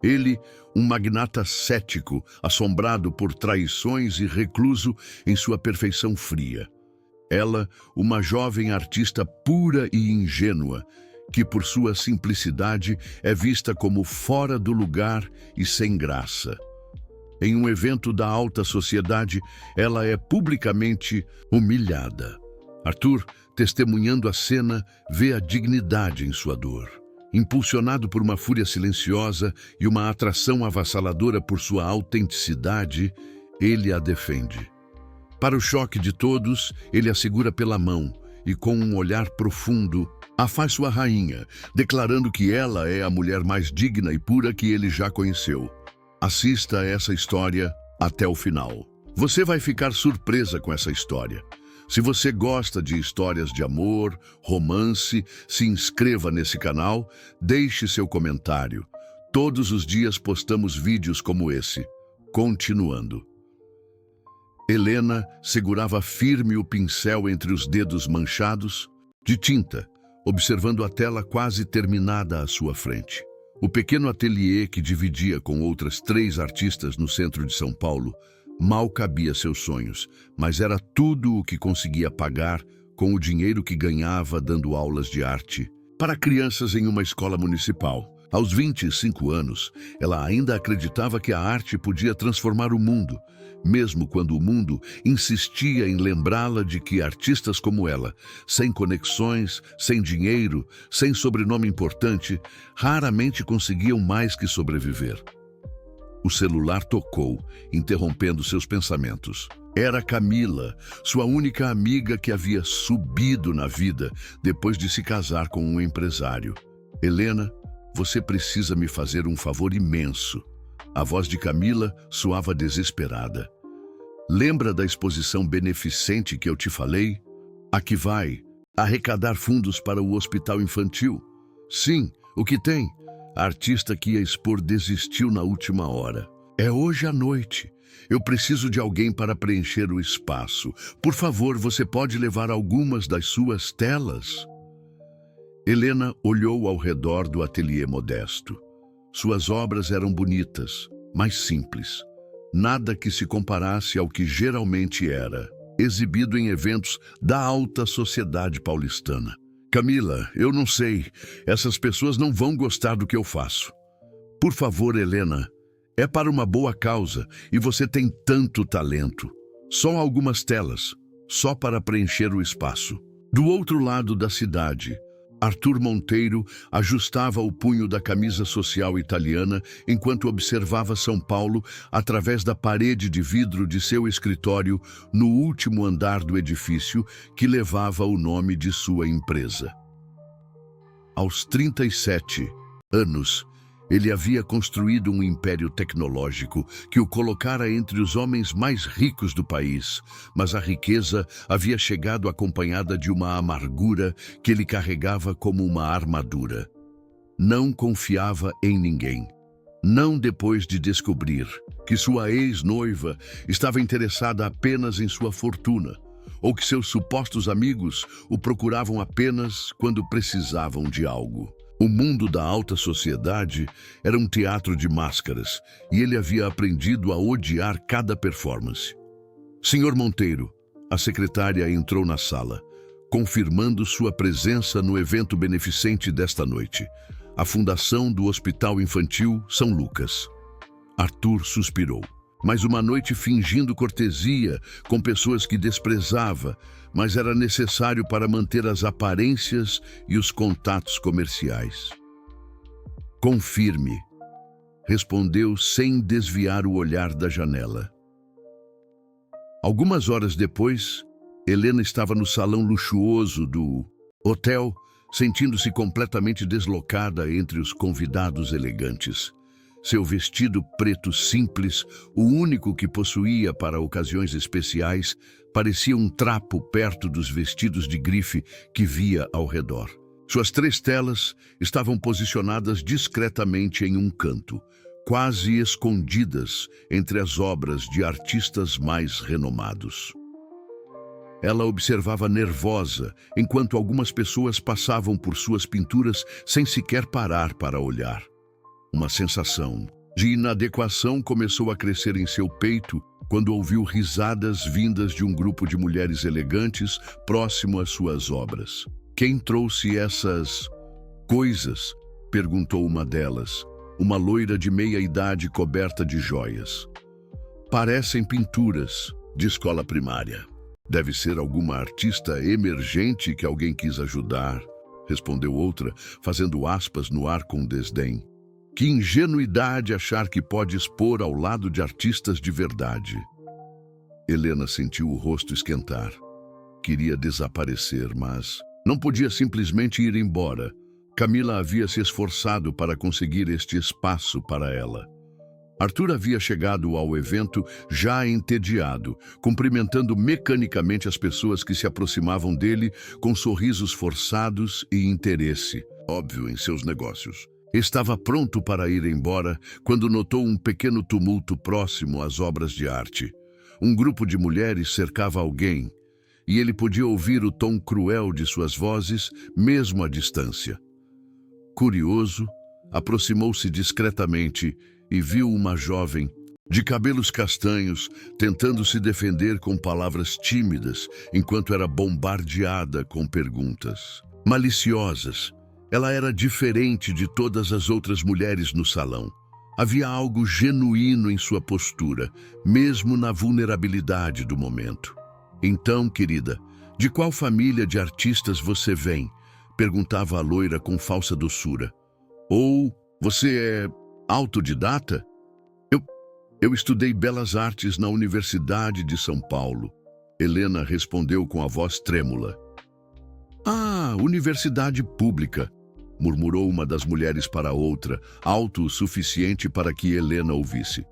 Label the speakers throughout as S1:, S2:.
S1: Ele, um magnata cético, assombrado por traições e recluso em sua perfeição fria. Ela, uma jovem artista pura e ingênua, que por sua simplicidade é vista como fora do lugar e sem graça. Em um evento da alta sociedade, ela é publicamente humilhada. Arthur, testemunhando a cena, vê a dignidade em sua dor. Impulsionado por uma fúria silenciosa e uma atração avassaladora por sua autenticidade, ele a defende. Para o choque de todos, ele a segura pela mão e, com um olhar profundo, a faz sua rainha, declarando que ela é a mulher mais digna e pura que ele já conheceu. Assista a essa história até o final. Você vai ficar surpresa com essa história. Se você gosta de histórias de amor, romance, se inscreva nesse canal, deixe seu comentário. Todos os dias postamos vídeos como esse. Continuando. Helena segurava firme o pincel entre os dedos manchados de tinta, observando a tela quase terminada à sua frente. O pequeno ateliê que dividia com outras 3 artistas no centro de São Paulo mal cabia seus sonhos, mas era tudo o que conseguia pagar com o dinheiro que ganhava dando aulas de arte para crianças em uma escola municipal. Aos 25 anos, ela ainda acreditava que a arte podia transformar o mundo, mesmo quando o mundo insistia em lembrá-la de que artistas como ela, sem conexões, sem dinheiro, sem sobrenome importante, raramente conseguiam mais que sobreviver. O celular tocou, interrompendo seus pensamentos. Era Camila, sua única amiga que havia subido na vida depois de se casar com um empresário. Helena, você precisa me fazer um favor imenso. A voz de Camila soava desesperada. Lembra da exposição beneficente que eu te falei? A que vai arrecadar fundos para o hospital infantil? Sim, o que tem? A artista que ia expor desistiu na última hora. É hoje à noite. Eu preciso de alguém para preencher o espaço. Por favor, você pode levar algumas das suas telas? Helena olhou ao redor do ateliê modesto. Suas obras eram bonitas, mas simples. Nada que se comparasse ao que geralmente era exibido em eventos da alta sociedade paulistana. Camila, eu não sei. Essas pessoas não vão gostar do que eu faço. Por favor, Helena, é para uma boa causa e você tem tanto talento. Só algumas telas, só para preencher o espaço. Do outro lado da cidade, Arthur Monteiro ajustava o punho da camisa social italiana enquanto observava São Paulo através da parede de vidro de seu escritório no último andar do edifício que levava o nome de sua empresa. Aos 37 anos, ele havia construído um império tecnológico que o colocara entre os homens mais ricos do país, mas a riqueza havia chegado acompanhada de uma amargura que ele carregava como uma armadura. Não confiava em ninguém. Não depois de descobrir que sua ex-noiva estava interessada apenas em sua fortuna, ou que seus supostos amigos o procuravam apenas quando precisavam de algo. O mundo da alta sociedade era um teatro de máscaras e ele havia aprendido a odiar cada performance. Senhor Monteiro, a secretária entrou na sala, confirmando sua presença no evento beneficente desta noite, a fundação do Hospital Infantil São Lucas. Arthur suspirou. Mais uma noite fingindo cortesia com pessoas que desprezava, mas era necessário para manter as aparências e os contatos comerciais. Confirme, respondeu sem desviar o olhar da janela. Algumas horas depois, Helena estava no salão luxuoso do hotel, sentindo-se completamente deslocada entre os convidados elegantes. Seu vestido preto simples, o único que possuía para ocasiões especiais, parecia um trapo perto dos vestidos de grife que via ao redor. Suas 3 telas estavam posicionadas discretamente em um canto, quase escondidas entre as obras de artistas mais renomados. Ela observava nervosa, enquanto algumas pessoas passavam por suas pinturas sem sequer parar para olhar. Uma sensação de inadequação começou a crescer em seu peito quando ouviu risadas vindas de um grupo de mulheres elegantes próximo às suas obras. Quem trouxe essas coisas? Perguntou uma delas, uma loira de meia-idade coberta de joias. Parecem pinturas de escola primária. Deve ser alguma artista emergente que alguém quis ajudar, respondeu outra, fazendo aspas no ar com desdém. Que ingenuidade achar que pode expor ao lado de artistas de verdade. Helena sentiu o rosto esquentar. Queria desaparecer, mas não podia simplesmente ir embora. Camila havia se esforçado para conseguir este espaço para ela. Arthur havia chegado ao evento já entediado, cumprimentando mecanicamente as pessoas que se aproximavam dele com sorrisos forçados e interesse, óbvio, em seus negócios. Estava pronto para ir embora quando notou um pequeno tumulto próximo às obras de arte. Um grupo de mulheres cercava alguém, e ele podia ouvir o tom cruel de suas vozes, mesmo à distância. Curioso, aproximou-se discretamente e viu uma jovem, de cabelos castanhos, tentando se defender com palavras tímidas, enquanto era bombardeada com perguntas maliciosas. Ela era diferente de todas as outras mulheres no salão. Havia algo genuíno em sua postura, mesmo na vulnerabilidade do momento. Então, querida, de qual família de artistas você vem? Perguntava a loira com falsa doçura. Ou você é autodidata? Eu estudei Belas Artes na Universidade de São Paulo. Helena respondeu com a voz trêmula. Ah, universidade pública, murmurou uma das mulheres para a outra, alto o suficiente para que Helena ouvisse.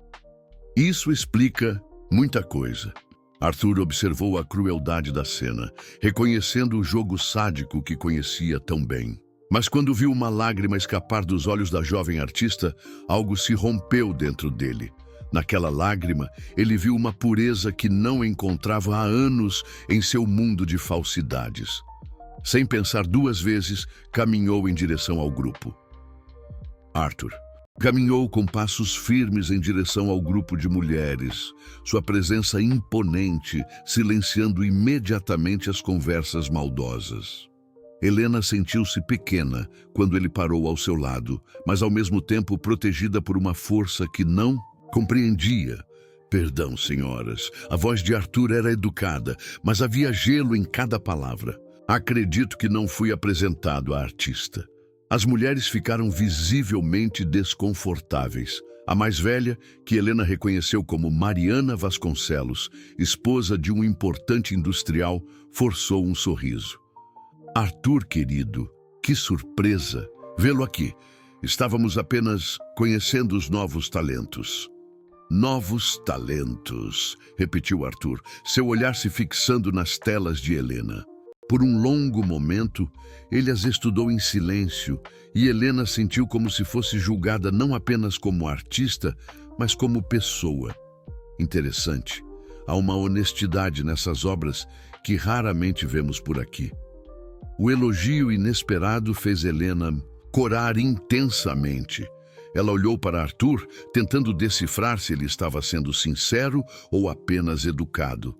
S1: Isso explica muita coisa. Arthur observou a crueldade da cena, reconhecendo o jogo sádico que conhecia tão bem. Mas quando viu uma lágrima escapar dos olhos da jovem artista, algo se rompeu dentro dele. Naquela lágrima, ele viu uma pureza que não encontrava há anos em seu mundo de falsidades. Sem pensar duas vezes, caminhou em direção ao grupo. Arthur caminhou com passos firmes em direção ao grupo de mulheres, sua presença imponente, silenciando imediatamente as conversas maldosas. Helena sentiu-se pequena quando ele parou ao seu lado, mas ao mesmo tempo protegida por uma força que não compreendia. Perdão, senhoras. A voz de Arthur era educada, mas havia gelo em cada palavra. Acredito que não fui apresentado à artista. As mulheres ficaram visivelmente desconfortáveis. A mais velha, que Helena reconheceu como Mariana Vasconcelos, esposa de um importante industrial, forçou um sorriso. Arthur, querido, que surpresa vê-lo aqui. Estávamos apenas conhecendo os novos talentos. Novos talentos, repetiu Arthur, seu olhar se fixando nas telas de Helena. Por um longo momento, ele as estudou em silêncio e Helena sentiu como se fosse julgada não apenas como artista, mas como pessoa. Interessante. Há uma honestidade nessas obras que raramente vemos por aqui. O elogio inesperado fez Helena corar intensamente. Ela olhou para Arthur, tentando decifrar se ele estava sendo sincero ou apenas educado.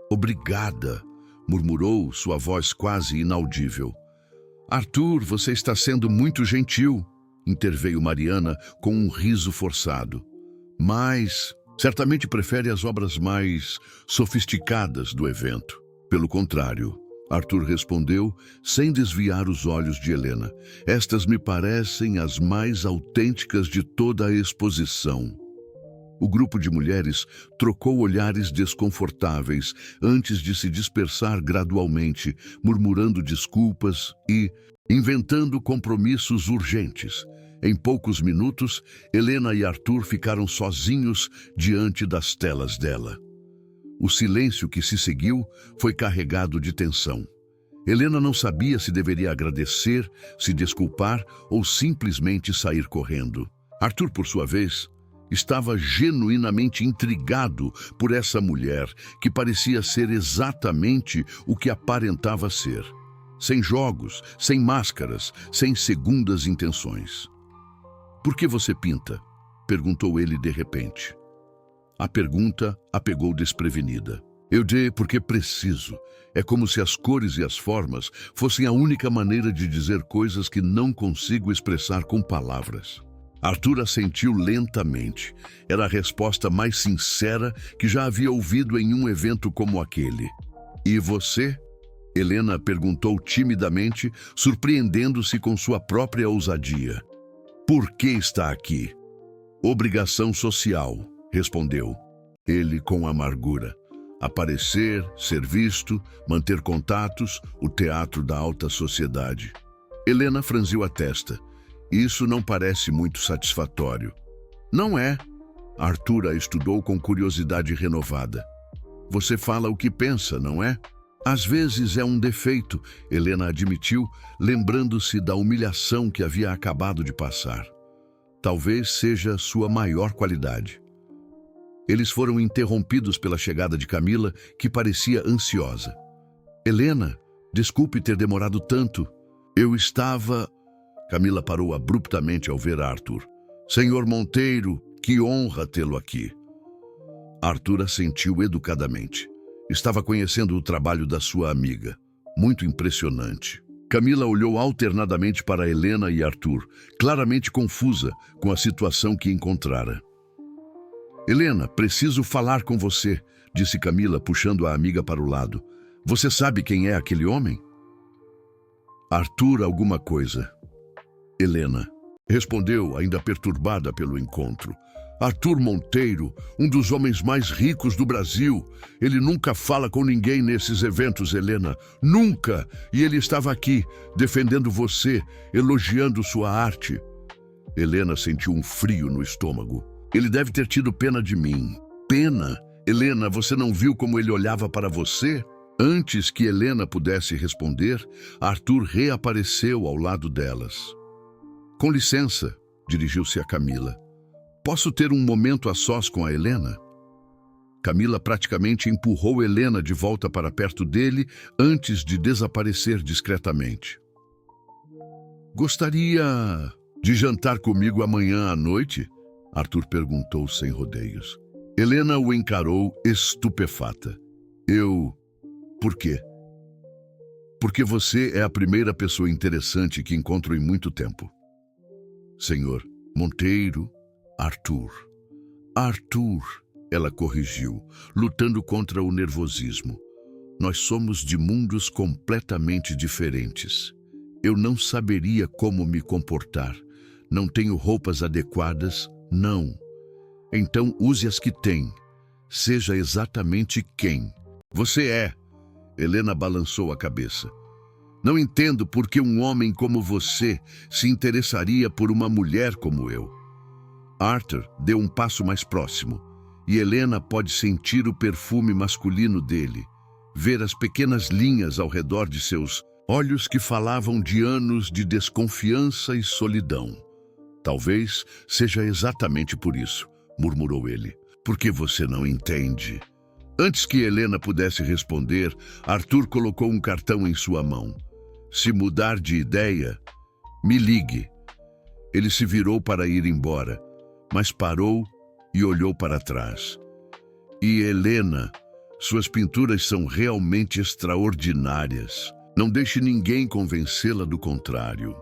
S1: Obrigada, murmurou, sua voz quase inaudível. Arthur, você está sendo muito gentil, interveio Mariana com um riso forçado. Mas certamente prefere as obras mais sofisticadas do evento. Pelo contrário, Arthur respondeu, sem desviar os olhos de Helena. Estas me parecem as mais autênticas de toda a exposição. O grupo de mulheres trocou olhares desconfortáveis antes de se dispersar gradualmente, murmurando desculpas e inventando compromissos urgentes. Em poucos minutos, Helena e Arthur ficaram sozinhos diante das telas dela. O silêncio que se seguiu foi carregado de tensão. Helena não sabia se deveria agradecer, se desculpar ou simplesmente sair correndo. Arthur, por sua vez, estava genuinamente intrigado por essa mulher que parecia ser exatamente o que aparentava ser. Sem jogos, sem máscaras, sem segundas intenções. Por que você pinta? Perguntou ele de repente. A pergunta a pegou desprevenida. Eu disse porque preciso. É como se as cores e as formas fossem a única maneira de dizer coisas que não consigo expressar com palavras. Arthur assentiu lentamente. Era a resposta mais sincera que já havia ouvido em um evento como aquele. E você? Helena perguntou timidamente, surpreendendo-se com sua própria ousadia. Por que está aqui? Obrigação social, respondeu ele com amargura. Aparecer, ser visto, manter contatos, o teatro da alta sociedade. Helena franziu a testa. Isso não parece muito satisfatório. Não é. Arthur a estudou com curiosidade renovada. Você fala o que pensa, não é? Às vezes é um defeito, Helena admitiu, lembrando-se da humilhação que havia acabado de passar. Talvez seja sua maior qualidade. Eles foram interrompidos pela chegada de Camila, que parecia ansiosa. Helena, desculpe ter demorado tanto. Eu estava... Camila parou abruptamente ao ver Arthur. Senhor Monteiro, que honra tê-lo aqui. Arthur assentiu educadamente. Estava conhecendo o trabalho da sua amiga. Muito impressionante. Camila olhou alternadamente para Helena e Arthur, claramente confusa com a situação que encontrara. Helena, preciso falar com você, disse Camila, puxando a amiga para o lado. Você sabe quem é aquele homem? Arthur alguma coisa. Helena respondeu, ainda perturbada pelo encontro. Arthur Monteiro, um dos homens mais ricos do Brasil. Ele nunca fala com ninguém nesses eventos, Helena. Nunca! E ele estava aqui, defendendo você, elogiando sua arte. Helena sentiu um frio no estômago. Ele deve ter tido pena de mim. Pena? Helena, você não viu como ele olhava para você? Antes que Helena pudesse responder, Arthur reapareceu ao lado delas. Com licença, dirigiu-se a Camila. Posso ter um momento a sós com a Helena? Camila praticamente empurrou Helena de volta para perto dele antes de desaparecer discretamente. Gostaria de jantar comigo amanhã à noite? Arthur perguntou sem rodeios. Helena o encarou estupefata. Por quê? Porque você é a primeira pessoa interessante que encontro em muito tempo. Senhor Monteiro, Arthur, ela corrigiu, lutando contra o nervosismo. Nós somos de mundos completamente diferentes. Eu não saberia como me comportar. Não tenho roupas adequadas, não. Então use as que tem. Seja exatamente quem você é. Helena balançou a cabeça. Não entendo por que um homem como você se interessaria por uma mulher como eu. Arthur deu um passo mais próximo, e Helena pode sentir o perfume masculino dele, ver as pequenas linhas ao redor de seus olhos que falavam de anos de desconfiança e solidão. Talvez seja exatamente por isso, murmurou ele, porque você não entende. Antes que Helena pudesse responder, Arthur colocou um cartão em sua mão. Se mudar de ideia, me ligue. Ele se virou para ir embora, mas parou e olhou para trás. E Helena, suas pinturas são realmente extraordinárias. Não deixe ninguém convencê-la do contrário.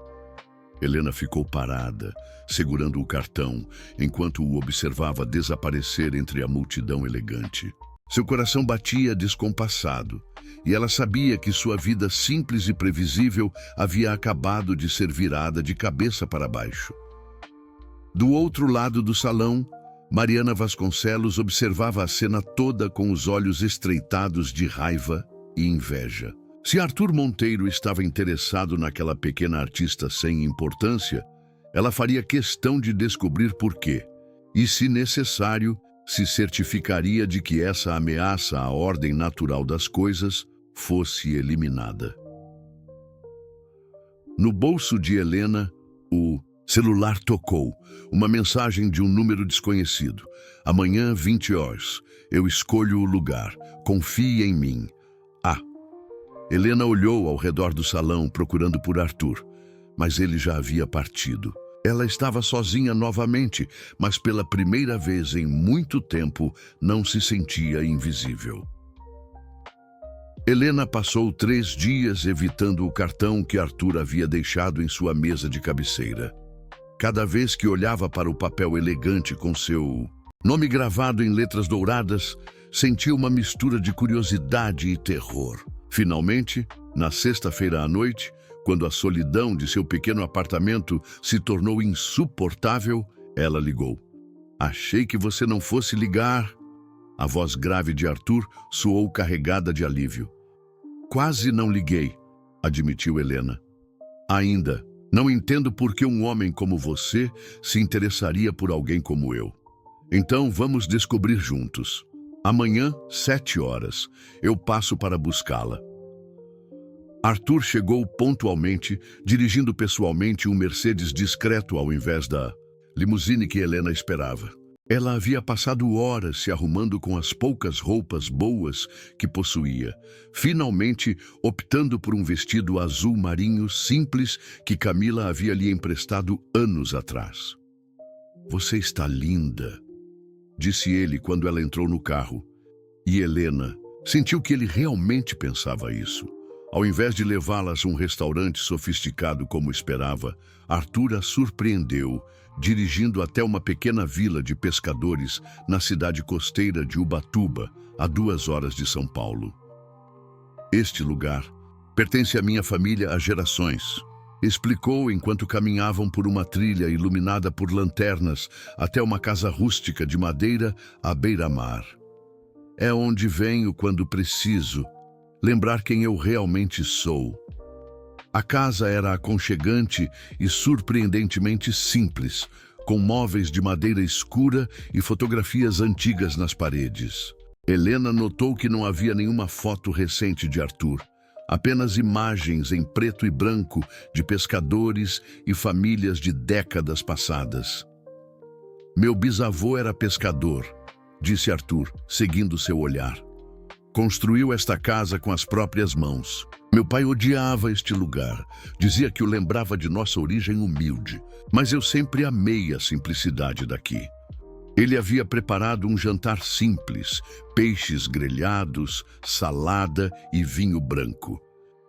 S1: Helena ficou parada, segurando o cartão, enquanto o observava desaparecer entre a multidão elegante. Seu coração batia descompassado, e ela sabia que sua vida simples e previsível havia acabado de ser virada de cabeça para baixo. Do outro lado do salão, Mariana Vasconcelos observava a cena toda com os olhos estreitados de raiva e inveja. Se Arthur Monteiro estava interessado naquela pequena artista sem importância, ela faria questão de descobrir por quê. E, se necessário, se certificaria de que essa ameaça à ordem natural das coisas fosse eliminada. No bolso de Helena, o celular tocou. Uma mensagem de um número desconhecido. Amanhã, 20 horas. Eu escolho o lugar. Confie em mim. Helena olhou ao redor do salão procurando por Arthur, mas ele já havia partido. Ela estava sozinha novamente, mas pela primeira vez em muito tempo não se sentia invisível. Helena passou 3 dias evitando o cartão que Arthur havia deixado em sua mesa de cabeceira. Cada vez que olhava para o papel elegante com seu nome gravado em letras douradas, sentia uma mistura de curiosidade e terror. Finalmente, na sexta-feira à noite, quando a solidão de seu pequeno apartamento se tornou insuportável, ela ligou. "Achei que você não fosse ligar." A voz grave de Arthur soou carregada de alívio. "Quase não liguei", admitiu Helena. "Ainda. Não entendo por que um homem como você se interessaria por alguém como eu. Então vamos descobrir juntos. Amanhã, 7 horas, eu passo para buscá-la." Arthur chegou pontualmente, dirigindo pessoalmente um Mercedes discreto ao invés da limusine que Helena esperava. Ela havia passado horas se arrumando com as poucas roupas boas que possuía, finalmente optando por um vestido azul marinho simples que Camila havia lhe emprestado anos atrás. "Você está linda", disse ele quando ela entrou no carro. E Helena sentiu que ele realmente pensava isso. Ao invés de levá-las a um restaurante sofisticado como esperava, Arthur a surpreendeu, dirigindo até uma pequena vila de pescadores na cidade costeira de Ubatuba, a 2 horas de São Paulo. "Este lugar pertence à minha família há gerações", explicou enquanto caminhavam por uma trilha iluminada por lanternas até uma casa rústica de madeira à beira-mar. "É onde venho quando preciso lembrar quem eu realmente sou." A casa era aconchegante e surpreendentemente simples, com móveis de madeira escura e fotografias antigas nas paredes. Helena notou que não havia nenhuma foto recente de Arthur, apenas imagens em preto e branco de pescadores e famílias de décadas passadas. "Meu bisavô era pescador", disse Arthur, seguindo seu olhar. "Construiu esta casa com as próprias mãos. Meu pai odiava este lugar, dizia que o lembrava de nossa origem humilde, mas eu sempre amei a simplicidade daqui." Ele havia preparado um jantar simples, peixes grelhados, salada e vinho branco.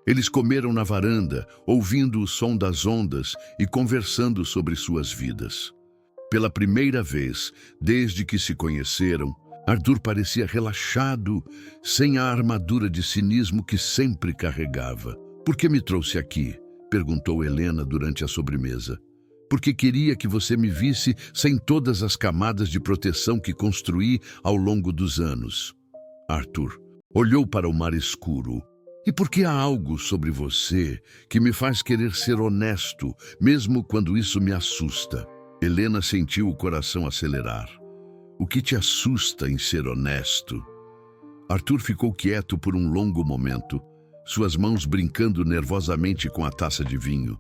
S1: Eles comeram na varanda, ouvindo o som das ondas e conversando sobre suas vidas. Pela primeira vez, desde que se conheceram, Arthur parecia relaxado, sem a armadura de cinismo que sempre carregava. "Por que me trouxe aqui?" perguntou Helena durante a sobremesa. "Porque queria que você me visse sem todas as camadas de proteção que construí ao longo dos anos." Arthur olhou para o mar escuro. "E porque há algo sobre você que me faz querer ser honesto, mesmo quando isso me assusta." Helena sentiu o coração acelerar. "O que te assusta em ser honesto?" Arthur ficou quieto por um longo momento, suas mãos brincando nervosamente com a taça de vinho.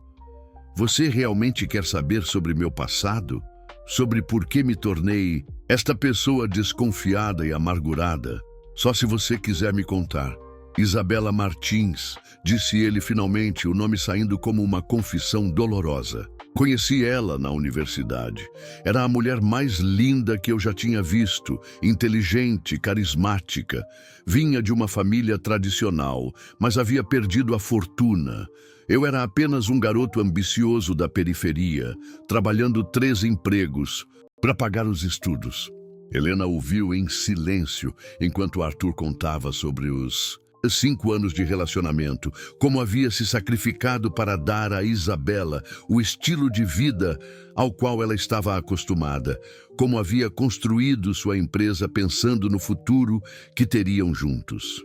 S1: "Você realmente quer saber sobre meu passado? Sobre por que me tornei esta pessoa desconfiada e amargurada? Só se você quiser me contar." "Isabela Martins", disse ele finalmente, o nome saindo como uma confissão dolorosa. "Conheci ela na universidade. Era a mulher mais linda que eu já tinha visto, inteligente, carismática. Vinha de uma família tradicional, mas havia perdido a fortuna. Eu era apenas um garoto ambicioso da periferia, trabalhando 3 empregos para pagar os estudos." Helena ouviu em silêncio enquanto Arthur contava sobre os 5 anos de relacionamento, como havia se sacrificado para dar a Isabela o estilo de vida ao qual ela estava acostumada, como havia construído sua empresa pensando no futuro que teriam juntos.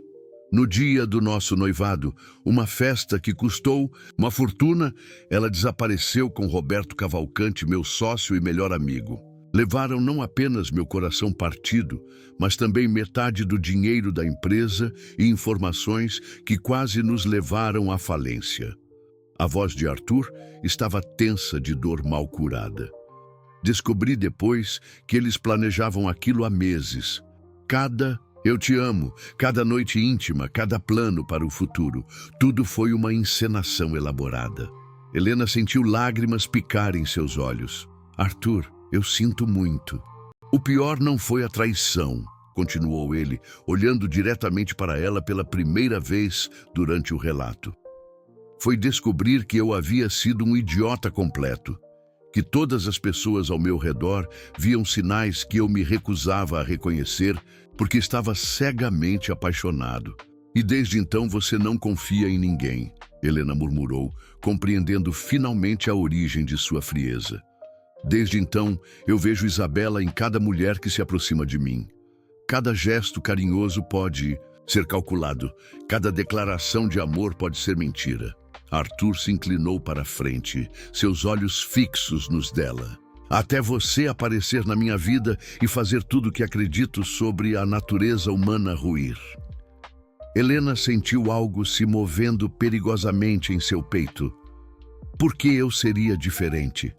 S1: "No dia do nosso noivado, uma festa que custou uma fortuna, ela desapareceu com Roberto Cavalcante, meu sócio e melhor amigo. Levaram não apenas meu coração partido, mas também metade do dinheiro da empresa e informações que quase nos levaram à falência." A voz de Arthur estava tensa de dor mal curada. "Descobri depois que eles planejavam aquilo há meses. Cada "eu te amo", cada noite íntima, cada plano para o futuro, tudo foi uma encenação elaborada." Helena sentiu lágrimas picarem seus olhos. Arthur, eu sinto muito. O pior não foi a traição, continuou ele, olhando diretamente para ela pela primeira vez durante o relato. Foi descobrir que eu havia sido um idiota completo, que todas as pessoas ao meu redor viam sinais que eu me recusava a reconhecer porque estava cegamente apaixonado. E desde então você não confia em ninguém, Helena murmurou, compreendendo finalmente a origem de sua frieza. Desde então, eu vejo Isabela em cada mulher que se aproxima de mim. Cada gesto carinhoso pode ser calculado, cada declaração de amor pode ser mentira. Arthur se inclinou para a frente, seus olhos fixos nos dela. Até você aparecer na minha vida e fazer tudo o que acredito sobre a natureza humana ruir. Helena sentiu algo se movendo perigosamente em seu peito. Por que eu seria diferente?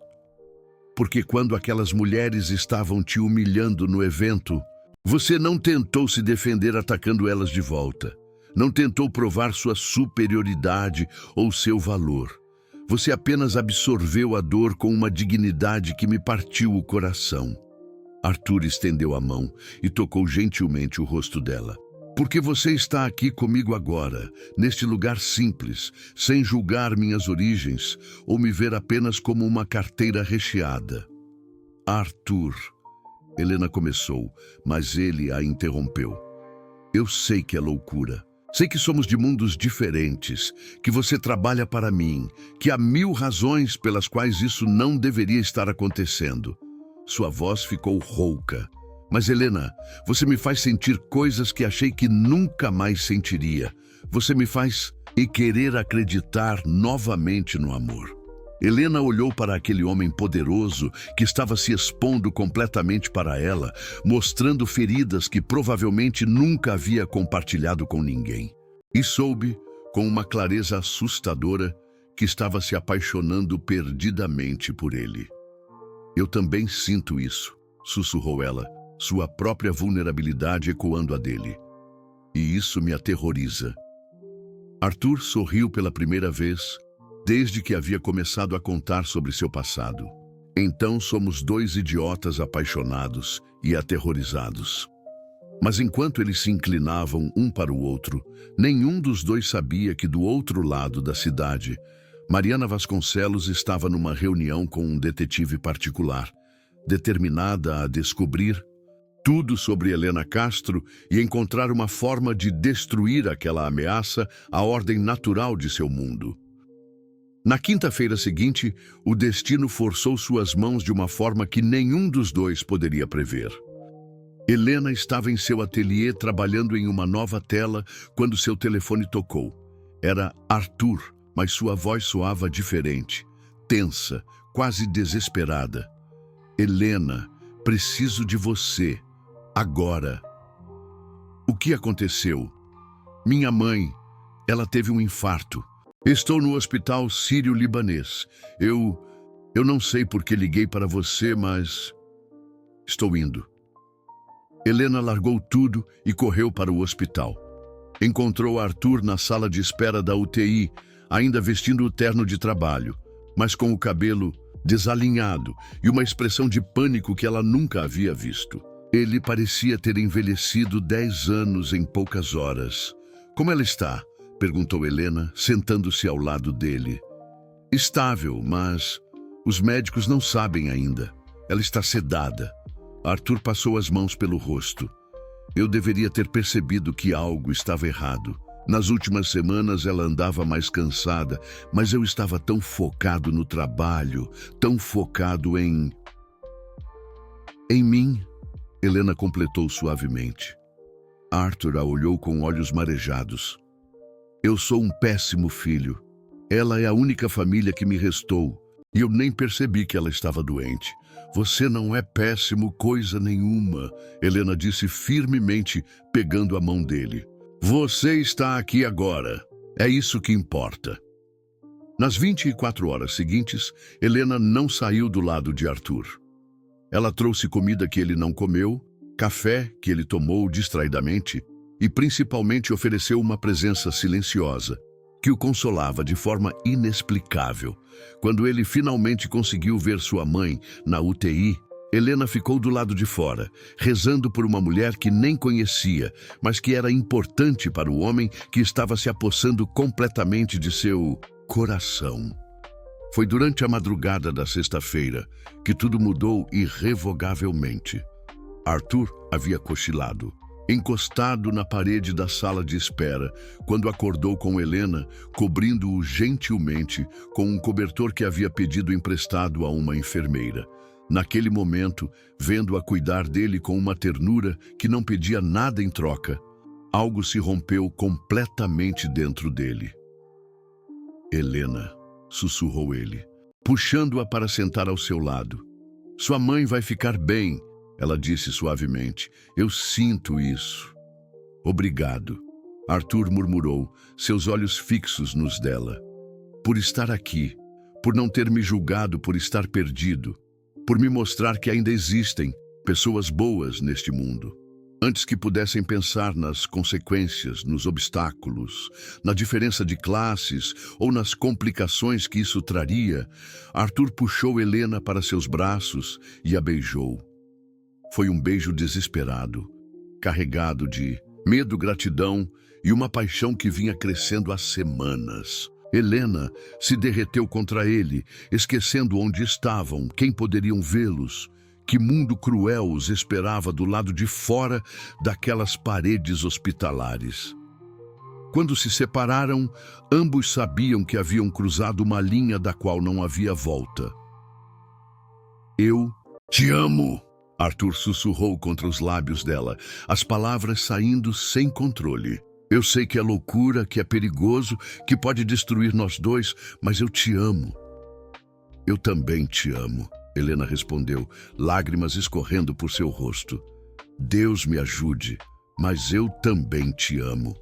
S1: Porque quando aquelas mulheres estavam te humilhando no evento, você não tentou se defender atacando elas de volta. Não tentou provar sua superioridade ou seu valor. Você apenas absorveu a dor com uma dignidade que me partiu o coração. Arthur estendeu a mão e tocou gentilmente o rosto dela. Porque você está aqui comigo agora, neste lugar simples, sem julgar minhas origens ou me ver apenas como uma carteira recheada. Arthur, Helena começou, mas ele a interrompeu. Eu sei que é loucura. Sei que somos de mundos diferentes, que você trabalha para mim, que há 1000 razões pelas quais isso não deveria estar acontecendo. Sua voz ficou rouca. Mas, Helena, você me faz sentir coisas que achei que nunca mais sentiria. Você me faz querer acreditar novamente no amor. Helena olhou para aquele homem poderoso que estava se expondo completamente para ela, mostrando feridas que provavelmente nunca havia compartilhado com ninguém. E soube, com uma clareza assustadora, que estava se apaixonando perdidamente por ele. Eu também sinto isso, sussurrou ela, sua própria vulnerabilidade ecoando a dele. E isso me aterroriza. Arthur sorriu pela primeira vez, desde que havia começado a contar sobre seu passado. Então somos 2 idiotas apaixonados e aterrorizados. Mas enquanto eles se inclinavam um para o outro, nenhum dos dois sabia que do outro lado da cidade, Mariana Vasconcelos estava numa reunião com um detetive particular, determinada a descobrir tudo sobre Helena Castro e encontrar uma forma de destruir aquela ameaça à ordem natural de seu mundo. Na quinta-feira seguinte, o destino forçou suas mãos de uma forma que nenhum dos dois poderia prever. Helena estava em seu ateliê trabalhando em uma nova tela quando seu telefone tocou. Era Arthur, mas sua voz soava diferente, tensa, quase desesperada. Helena, preciso de você, agora. O que aconteceu? Minha mãe, ela teve um infarto. Estou no hospital sírio-libanês. Eu não sei por que liguei para você, mas estou indo. Helena largou tudo e correu para o hospital. Encontrou Arthur na sala de espera da UTI, ainda vestindo o terno de trabalho, mas com o cabelo desalinhado e uma expressão de pânico que ela nunca havia visto. Ele parecia ter envelhecido 10 anos em poucas horas. Como ela está? Perguntou Helena, sentando-se ao lado dele. Estável, mas os médicos não sabem ainda. Ela está sedada. Arthur passou as mãos pelo rosto. Eu deveria ter percebido que algo estava errado. Nas últimas semanas ela andava mais cansada, mas eu estava tão focado no trabalho, tão focado em mim, Helena completou suavemente. Arthur a olhou com olhos marejados. Eu sou um péssimo filho. Ela é a única família que me restou, e eu nem percebi que ela estava doente. Você não é péssimo coisa nenhuma, Helena disse firmemente, pegando a mão dele. Você está aqui agora. É isso que importa. Nas 24 horas seguintes, Helena não saiu do lado de Arthur. Ela trouxe comida que ele não comeu, café que ele tomou distraidamente, e principalmente ofereceu uma presença silenciosa, que o consolava de forma inexplicável. Quando ele finalmente conseguiu ver sua mãe na UTI, Helena ficou do lado de fora, rezando por uma mulher que nem conhecia, mas que era importante para o homem que estava se apossando completamente de seu coração. Foi durante a madrugada da sexta-feira que tudo mudou irrevogavelmente. Arthur havia cochilado, encostado na parede da sala de espera, quando acordou com Helena, cobrindo-o gentilmente com um cobertor que havia pedido emprestado a uma enfermeira. Naquele momento, vendo-a cuidar dele com uma ternura que não pedia nada em troca, algo se rompeu completamente dentro dele. Helena, sussurrou ele, puxando-a para sentar ao seu lado. Sua mãe vai ficar bem, ela disse suavemente. Eu sinto isso. Obrigado, Arthur murmurou, seus olhos fixos nos dela. Por estar aqui, por não ter me julgado por estar perdido, por me mostrar que ainda existem pessoas boas neste mundo. Antes que pudessem pensar nas consequências, nos obstáculos, na diferença de classes ou nas complicações que isso traria, Arthur puxou Helena para seus braços e a beijou. Foi um beijo desesperado, carregado de medo, gratidão e uma paixão que vinha crescendo há semanas. Helena se derreteu contra ele, esquecendo onde estavam, quem poderiam vê-los. Que mundo cruel os esperava do lado de fora daquelas paredes hospitalares. Quando se separaram, ambos sabiam que haviam cruzado uma linha da qual não havia volta. Eu te amo, Arthur sussurrou contra os lábios dela, as palavras saindo sem controle. Eu sei que é loucura, que é perigoso, que pode destruir nós dois, mas eu te amo. Eu também te amo, Helena respondeu, lágrimas escorrendo por seu rosto. Deus me ajude, mas eu também te amo.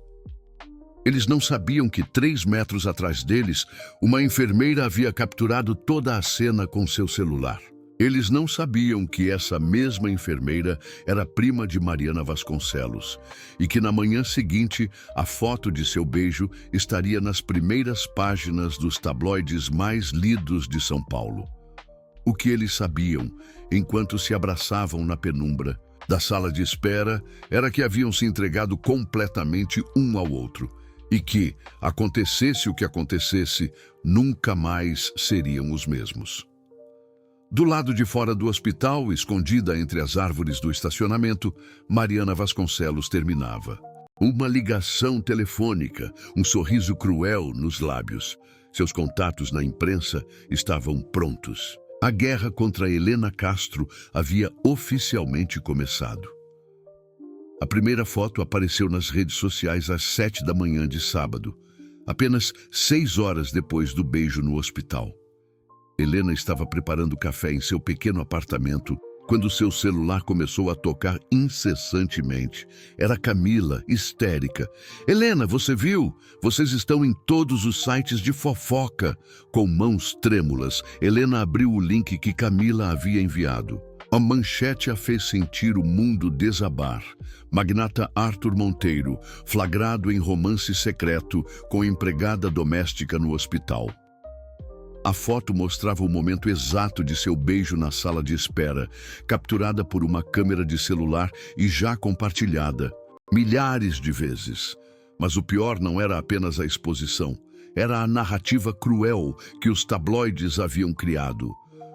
S1: Eles não sabiam que 3 metros atrás deles, uma enfermeira havia capturado toda a cena com seu celular. Eles não sabiam que essa mesma enfermeira era prima de Mariana Vasconcelos e que na manhã seguinte a foto de seu beijo estaria nas primeiras páginas dos tabloides mais lidos de São Paulo. O que eles sabiam, enquanto se abraçavam na penumbra da sala de espera, era que haviam se entregado completamente um ao outro e que, acontecesse o que acontecesse, nunca mais seriam os mesmos. Do lado de fora do hospital, escondida entre as árvores do estacionamento, Mariana Vasconcelos terminava. Uma ligação telefônica, um sorriso cruel nos lábios. Seus contatos na imprensa estavam prontos. A guerra contra Helena Castro havia oficialmente começado. A primeira foto apareceu nas redes sociais às 7 da manhã de sábado, apenas 6 horas depois do beijo no hospital. Helena estava preparando café em seu pequeno apartamento quando seu celular começou a tocar incessantemente. Era Camila, histérica. Helena, você viu? Vocês estão em todos os sites de fofoca. Com mãos trêmulas, Helena abriu o link que Camila havia enviado. A manchete a fez sentir o mundo desabar. Magnata Arthur Monteiro, flagrado em romance secreto com empregada doméstica no hospital. A foto mostrava o momento exato de seu beijo na sala de espera, capturada por uma câmera de celular e já compartilhada milhares de vezes. Mas o pior não era apenas a exposição, era a narrativa cruel que os tabloides haviam criado.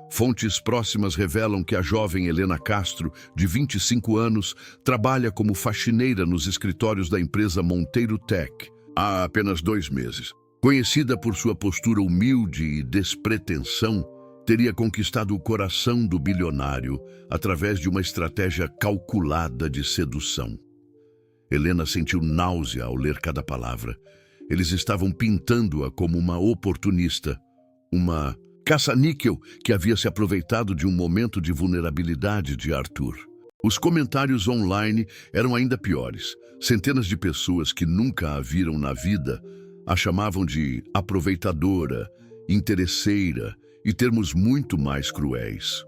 S1: Fontes próximas revelam que a jovem Helena Castro, de 25 anos, trabalha como faxineira nos escritórios da empresa Monteiro Tech há apenas 2 meses. Conhecida por sua postura humilde e despretensão, teria conquistado o coração do bilionário através de uma estratégia calculada de sedução. Helena sentiu náusea ao ler cada palavra. Eles estavam pintando-a como uma oportunista, uma caça-níquel que havia se aproveitado de um momento de vulnerabilidade de Arthur. Os comentários online eram ainda piores. Centenas de pessoas que nunca a viram na vida a chamavam de aproveitadora, interesseira e termos muito mais cruéis.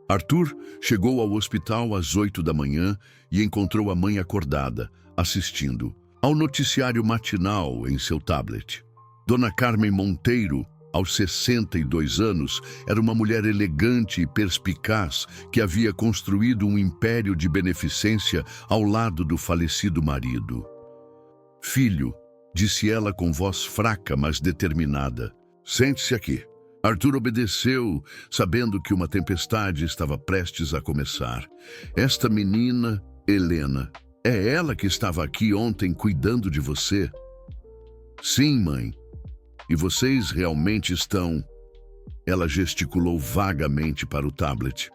S1: Arthur chegou ao hospital às 8 da manhã e encontrou a mãe acordada, assistindo ao noticiário matinal em seu tablet. Dona Carmen Monteiro, aos 62 anos, era uma mulher elegante e perspicaz que havia construído um império de beneficência ao lado do falecido marido. "Filho", disse ela com voz fraca, mas determinada, "sente-se aqui." Arthur obedeceu, sabendo que uma tempestade estava prestes a começar. "Esta menina, Helena, é ela que estava aqui ontem cuidando de você?" "Sim, mãe. E vocês realmente estão..." Ela gesticulou vagamente para o tablet.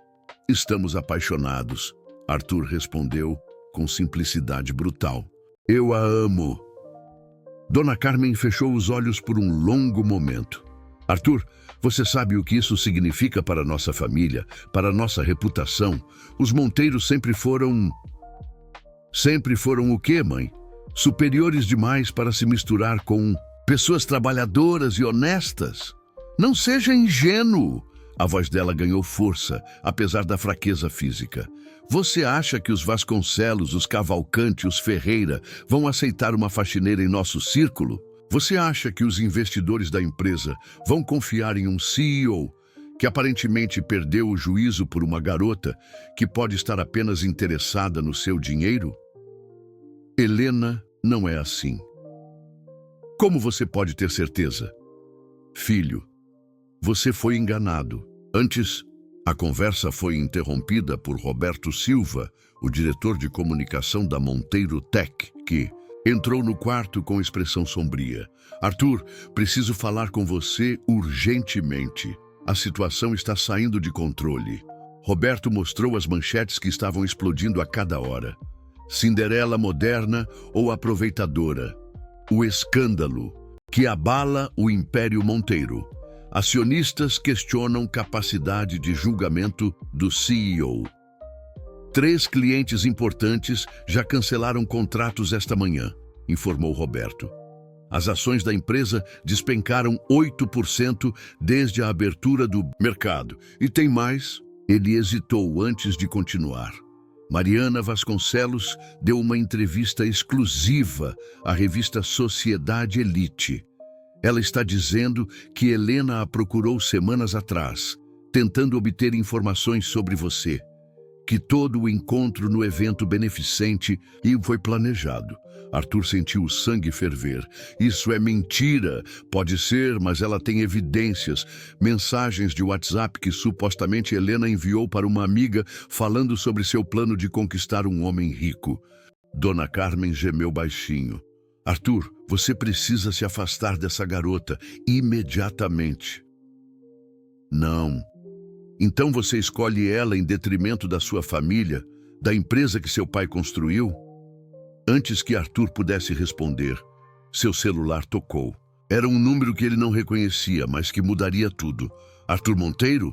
S1: "Estamos apaixonados", Arthur respondeu com simplicidade brutal. "Eu a amo." Dona Carmen fechou os olhos por um longo momento. "Arthur, você sabe o que isso significa para nossa família, para nossa reputação? Os Monteiros sempre foram... Sempre foram o quê, mãe? Superiores demais para se misturar com pessoas trabalhadoras e honestas. Não seja ingênuo." A voz dela ganhou força, apesar da fraqueza física. "Você acha que os Vasconcelos, os Cavalcante, os Ferreira vão aceitar uma faxineira em nosso círculo? Você acha que os investidores da empresa vão confiar em um CEO que aparentemente perdeu o juízo por uma garota que pode estar apenas interessada no seu dinheiro? Helena não é assim." "Como você pode ter certeza?" "Filho, você foi enganado." Antes, a conversa foi interrompida por Roberto Silva, o diretor de comunicação da Monteiro Tech, que entrou no quarto com expressão sombria. "Arthur, preciso falar com você urgentemente. A situação está saindo de controle." Roberto mostrou as manchetes que estavam explodindo a cada hora. "Cinderela moderna ou aproveitadora? O escândalo que abala o Império Monteiro. Acionistas questionam capacidade de julgamento do CEO. 3 clientes importantes já cancelaram contratos esta manhã", informou Roberto. "As ações da empresa despencaram 8% desde a abertura do mercado. E tem mais." Ele hesitou antes de continuar. Mariana Vasconcelos deu uma entrevista exclusiva à revista Sociedade Elite. Ela está dizendo que Helena a procurou semanas atrás, tentando obter informações sobre você. Que todo o encontro no evento beneficente foi planejado. Arthur sentiu o sangue ferver. "Isso é mentira." "Pode ser, mas ela tem evidências. Mensagens de WhatsApp que supostamente Helena enviou para uma amiga falando sobre seu plano de conquistar um homem rico." Dona Carmen gemeu baixinho. "Arthur, você precisa se afastar dessa garota imediatamente." "Não." "Então você escolhe ela em detrimento da sua família, da empresa que seu pai construiu?" Antes que Arthur pudesse responder, seu celular tocou. Era um número que ele não reconhecia, mas que mudaria tudo. "Arthur Monteiro?"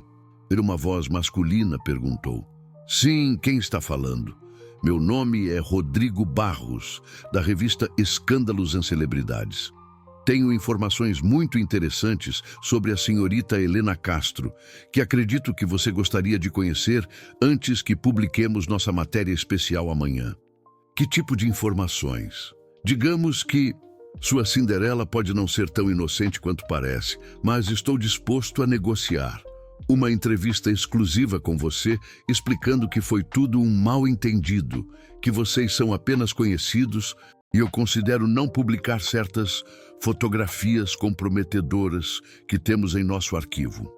S1: Uma voz masculina perguntou. "Sim, quem está falando?" "Meu nome é Rodrigo Barros, da revista Escândalos em Celebridades. Tenho informações muito interessantes sobre a senhorita Helena Castro, que acredito que você gostaria de conhecer antes que publiquemos nossa matéria especial amanhã." "Que tipo de informações?" "Digamos que sua Cinderela pode não ser tão inocente quanto parece, mas estou disposto a negociar. Uma entrevista exclusiva com você, explicando que foi tudo um mal-entendido, que vocês são apenas conhecidos e eu considero não publicar certas fotografias comprometedoras que temos em nosso arquivo."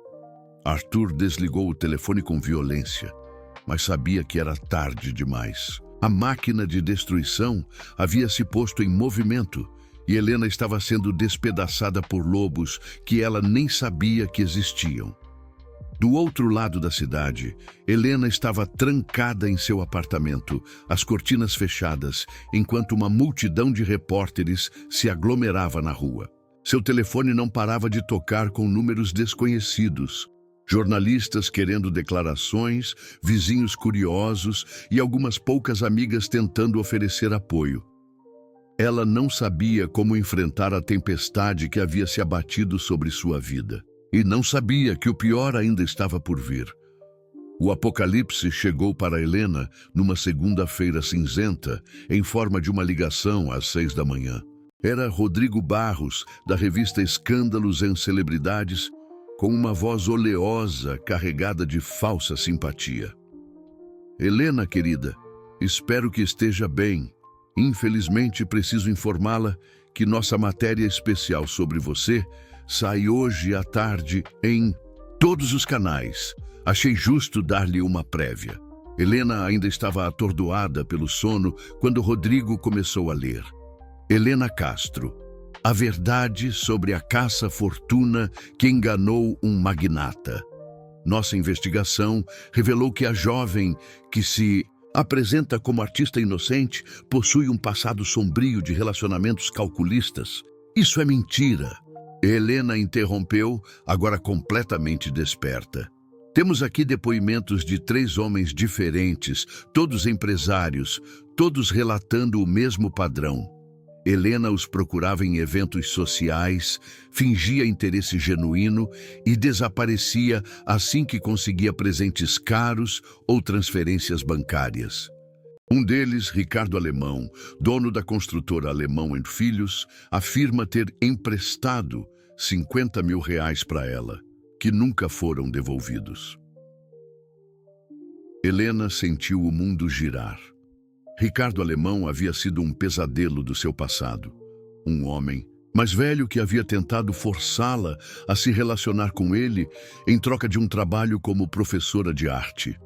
S1: Arthur desligou o telefone com violência, mas sabia que era tarde demais. A máquina de destruição havia se posto em movimento e Helena estava sendo despedaçada por lobos que ela nem sabia que existiam. Do outro lado da cidade, Helena estava trancada em seu apartamento, as cortinas fechadas, enquanto uma multidão de repórteres se aglomerava na rua. Seu telefone não parava de tocar com números desconhecidos. Jornalistas querendo declarações, vizinhos curiosos e algumas poucas amigas tentando oferecer apoio. Ela não sabia como enfrentar a tempestade que havia se abatido sobre sua vida. E não sabia que o pior ainda estava por vir. O apocalipse chegou para Helena numa segunda-feira cinzenta, em forma de uma ligação às 6 da manhã. Era Rodrigo Barros, da revista Escândalos em Celebridades, com uma voz oleosa, carregada de falsa simpatia. Helena, querida, espero que esteja bem. Infelizmente, preciso informá-la que nossa matéria especial sobre você sai hoje à tarde em todos os canais. Achei justo dar-lhe uma prévia. Helena ainda estava atordoada pelo sono quando Rodrigo começou a ler. Helena Castro. A verdade sobre a caça-fortuna que enganou um magnata. Nossa investigação revelou que a jovem que se apresenta como artista inocente possui um passado sombrio de relacionamentos calculistas. Isso é mentira. Helena interrompeu, agora completamente desperta. Temos aqui depoimentos de 3 homens diferentes, todos empresários, todos relatando o mesmo padrão. Helena os procurava em eventos sociais, fingia interesse genuíno e desaparecia assim que conseguia presentes caros ou transferências bancárias. Um deles, Ricardo Alemão, dono da construtora Alemão & Filhos, afirma ter emprestado R$50 mil para ela, que nunca foram devolvidos. Helena sentiu o mundo girar. Ricardo Alemão havia sido um pesadelo do seu passado. Um homem mais velho que havia tentado forçá-la a se relacionar com ele em troca de um trabalho como professora de arte.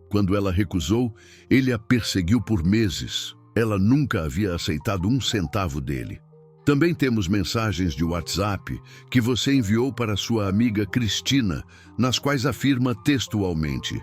S1: Quando ela recusou, ele a perseguiu por meses. Ela nunca havia aceitado um centavo dele. Também temos mensagens de WhatsApp que você enviou para sua amiga Cristina, nas quais afirma textualmente: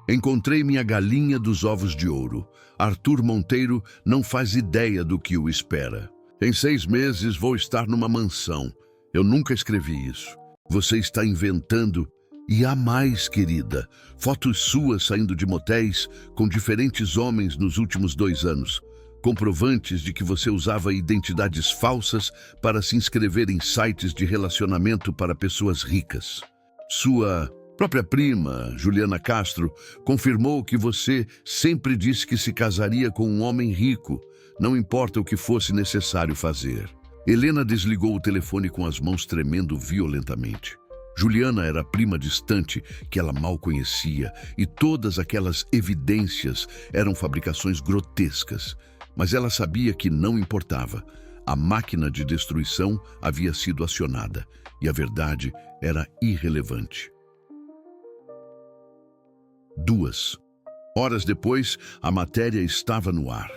S1: encontrei minha galinha dos ovos de ouro. Arthur Monteiro não faz ideia do que o espera. Em 6 meses vou estar numa mansão. Eu nunca escrevi isso. Você está inventando. E há mais, querida. Fotos suas saindo de motéis com diferentes homens nos últimos 2 anos. Comprovantes de que você usava identidades falsas para se inscrever em sites de relacionamento para pessoas ricas. Sua própria prima, Juliana Castro, confirmou que você sempre disse que se casaria com um homem rico, não importa o que fosse necessário fazer. Helena desligou o telefone com as mãos tremendo violentamente. Juliana era a prima distante que ela mal conhecia e todas aquelas evidências eram fabricações grotescas. Mas ela sabia que não importava. A máquina de destruição havia sido acionada e a verdade era irrelevante. 2 horas depois, a matéria estava no ar.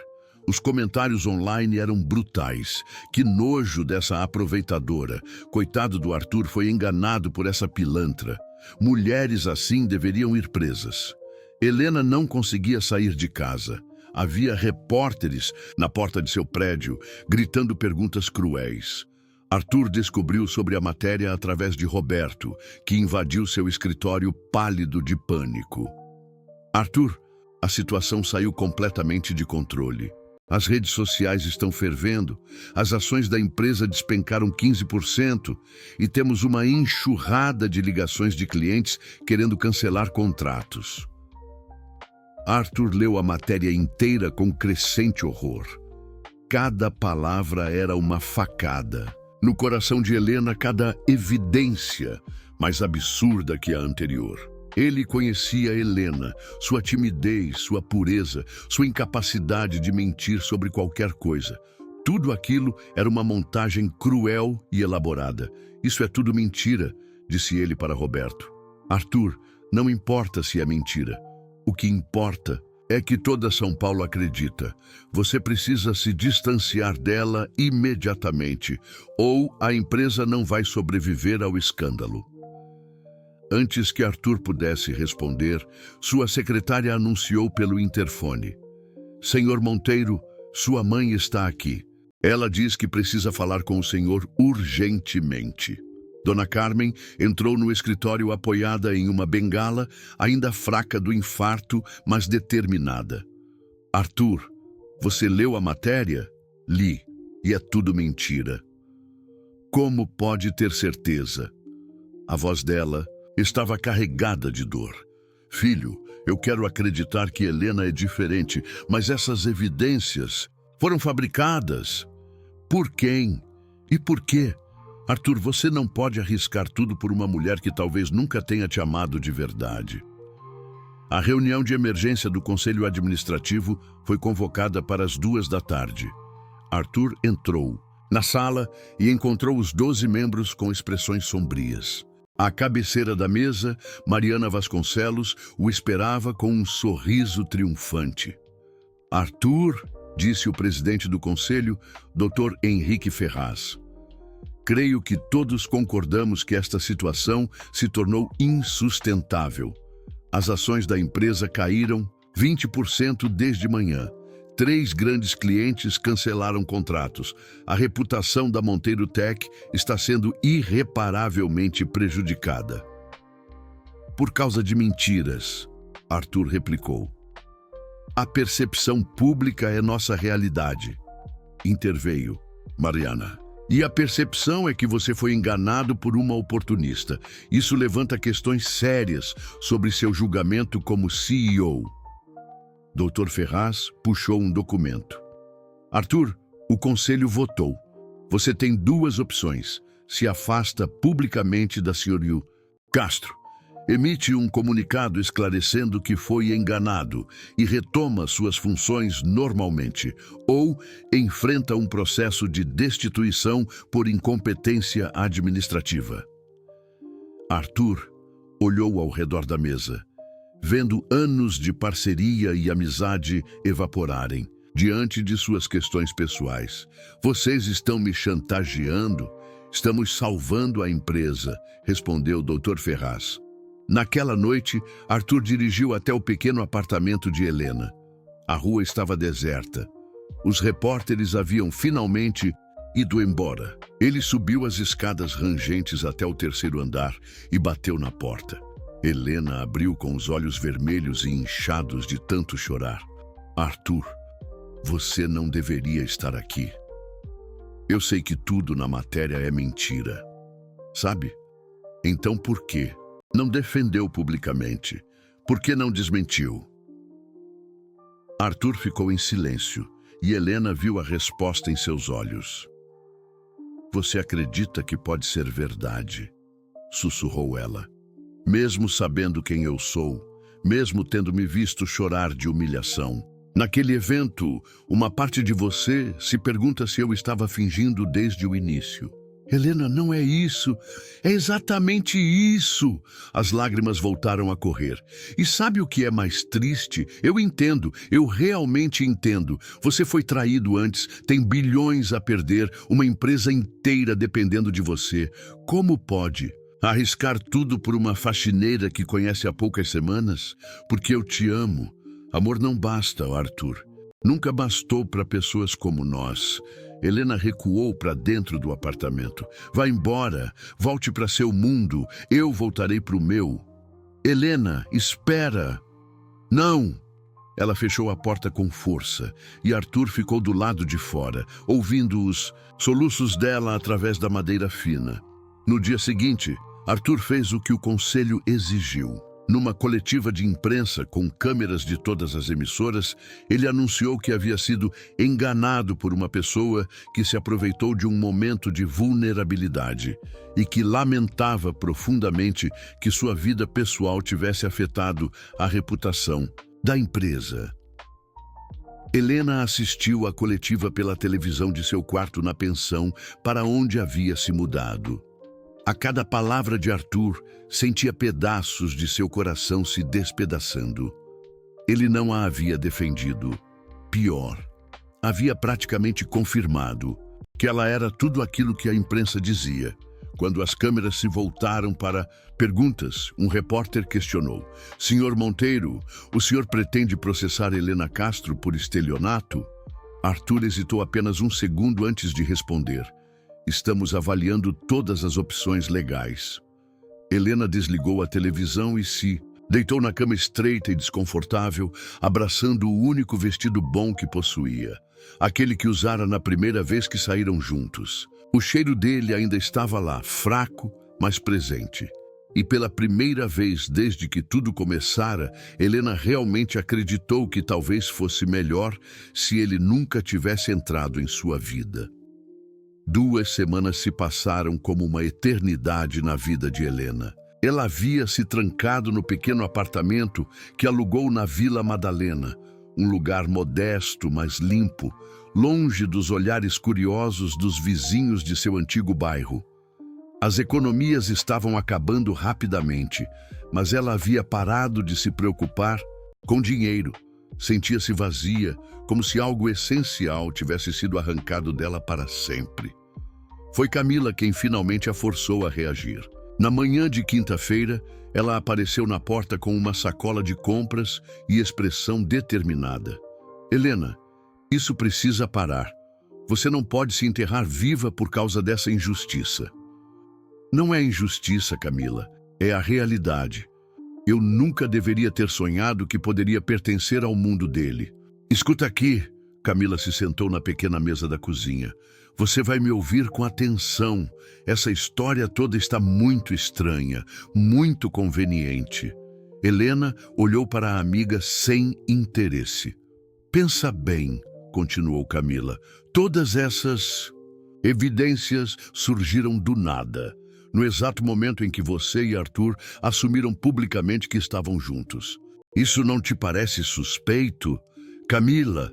S1: Os comentários online eram brutais. Que nojo dessa aproveitadora. Coitado do Arthur, foi enganado por essa pilantra. Mulheres assim deveriam ir presas. Helena não conseguia sair de casa. Havia repórteres na porta de seu prédio, gritando perguntas cruéis. Arthur descobriu sobre a matéria através de Roberto, que invadiu seu escritório pálido de pânico. Arthur, a situação saiu completamente de controle. As redes sociais estão fervendo, as ações da empresa despencaram 15% e temos uma enxurrada de ligações de clientes querendo cancelar contratos. Arthur leu a matéria inteira com crescente horror. Cada palavra era uma facada. No coração de Helena, cada evidência mais absurda que a anterior. Ele conhecia Helena, sua timidez, sua pureza, sua incapacidade de mentir sobre qualquer coisa. Tudo aquilo era uma montagem cruel e elaborada. Isso é tudo mentira, disse ele para Roberto. Arthur, não importa se é mentira. O que importa é que toda São Paulo acredita. Você precisa se distanciar dela imediatamente, ou a empresa não vai sobreviver ao escândalo. Antes que Arthur pudesse responder, sua secretária anunciou pelo interfone: Senhor Monteiro, sua mãe está aqui. Ela diz que precisa falar com o senhor urgentemente. Dona Carmen entrou no escritório apoiada em uma bengala, ainda fraca do infarto, mas determinada. Arthur, você leu a matéria? Li, e é tudo mentira. Como pode ter certeza? A voz dela estava carregada de dor. Filho, eu quero acreditar que Helena é diferente, mas essas evidências foram fabricadas. Por quem? E por quê? Arthur, você não pode arriscar tudo por uma mulher que talvez nunca tenha te amado de verdade. A reunião de emergência do Conselho Administrativo foi convocada para as 14h. Arthur entrou na sala e encontrou os 12 membros com expressões sombrias. À cabeceira da mesa, Mariana Vasconcelos o esperava com um sorriso triunfante. Arthur, disse o presidente do conselho, Dr. Henrique Ferraz. Creio que todos concordamos que esta situação se tornou insustentável. As ações da empresa caíram 20% desde manhã. 3 grandes clientes cancelaram contratos. A reputação da Monteiro Tech está sendo irreparavelmente prejudicada. Por causa de mentiras, Arthur replicou. A percepção pública é nossa realidade, interveio Mariana. E a percepção é que você foi enganado por uma oportunista. Isso levanta questões sérias sobre seu julgamento como CEO. Dr. Ferraz puxou um documento. Arthur, o conselho votou. Você tem 2 opções. Se afasta publicamente da Sr. Castro. Emite um comunicado esclarecendo que foi enganado e retoma suas funções normalmente, ou enfrenta um processo de destituição por incompetência administrativa. Arthur olhou ao redor da mesa, vendo anos de parceria e amizade evaporarem diante de suas questões pessoais. Vocês estão me chantageando? Estamos salvando a empresa, respondeu o Dr. Ferraz. Naquela noite, Arthur dirigiu até o pequeno apartamento de Helena. A rua estava deserta. Os repórteres haviam finalmente ido embora. Ele subiu as escadas rangentes até o 3º andar e bateu na porta. Helena abriu com os olhos vermelhos e inchados de tanto chorar. Arthur, você não deveria estar aqui. Eu sei que tudo na matéria é mentira. Sabe? Então por quê? Não defendeu publicamente. Por que não desmentiu? Arthur ficou em silêncio e Helena viu a resposta em seus olhos. Você acredita que pode ser verdade? Sussurrou ela. Mesmo sabendo quem eu sou, mesmo tendo me visto chorar de humilhação. Naquele evento, uma parte de você se pergunta se eu estava fingindo desde o início. Helena, não é isso. É exatamente isso. As lágrimas voltaram a correr. E sabe o que é mais triste? Eu entendo, eu realmente entendo. Você foi traído antes, tem bilhões a perder, uma empresa inteira dependendo de você. Como pode arriscar tudo por uma faxineira que conhece há poucas semanas? Porque eu te amo. Amor não basta, Arthur. Nunca bastou para pessoas como nós. Helena recuou para dentro do apartamento. Vá embora, volte para seu mundo, eu voltarei para o meu. Helena, espera. Não! Ela fechou a porta com força e Arthur ficou do lado de fora, ouvindo os soluços dela através da madeira fina. No dia seguinte, Arthur fez o que o conselho exigiu. Numa coletiva de imprensa com câmeras de todas as emissoras, ele anunciou que havia sido enganado por uma pessoa que se aproveitou de um momento de vulnerabilidade e que lamentava profundamente que sua vida pessoal tivesse afetado a reputação da empresa. Helena assistiu à coletiva pela televisão de seu quarto na pensão para onde havia se mudado. A cada palavra de Arthur, sentia pedaços de seu coração se despedaçando. Ele não a havia defendido. Pior, havia praticamente confirmado que ela era tudo aquilo que a imprensa dizia. Quando as câmeras se voltaram para perguntas, um repórter questionou. Senhor Monteiro, o senhor pretende processar Helena Castro por estelionato? Arthur hesitou apenas um segundo antes de responder. Estamos avaliando todas as opções legais. Helena desligou a televisão e se deitou na cama estreita e desconfortável, abraçando o único vestido bom que possuía, aquele que usara na primeira vez que saíram juntos. O cheiro dele ainda estava lá, fraco, mas presente. E pela primeira vez desde que tudo começara, Helena realmente acreditou que talvez fosse melhor se ele nunca tivesse entrado em sua vida. 2 semanas se passaram como uma eternidade na vida de Helena. Ela havia se trancado no pequeno apartamento que alugou na Vila Madalena, um lugar modesto, mas limpo, longe dos olhares curiosos dos vizinhos de seu antigo bairro. As economias estavam acabando rapidamente, mas ela havia parado de se preocupar com dinheiro. Sentia-se vazia, como se algo essencial tivesse sido arrancado dela para sempre. Foi Camila quem finalmente a forçou a reagir. Na manhã de quinta-feira, ela apareceu na porta com uma sacola de compras e expressão determinada. Helena, isso precisa parar. Você não pode se enterrar viva por causa dessa injustiça. Não é injustiça, Camila, é a realidade. Eu nunca deveria ter sonhado que poderia pertencer ao mundo dele. Escuta aqui, Camila se sentou na pequena mesa da cozinha. Você vai me ouvir com atenção. Essa história toda está muito estranha, muito conveniente. Helena olhou para a amiga sem interesse. Pensa bem, continuou Camila. Todas essas evidências surgiram do nada, no exato momento em que você e Arthur assumiram publicamente que estavam juntos. Isso não te parece suspeito? Camila,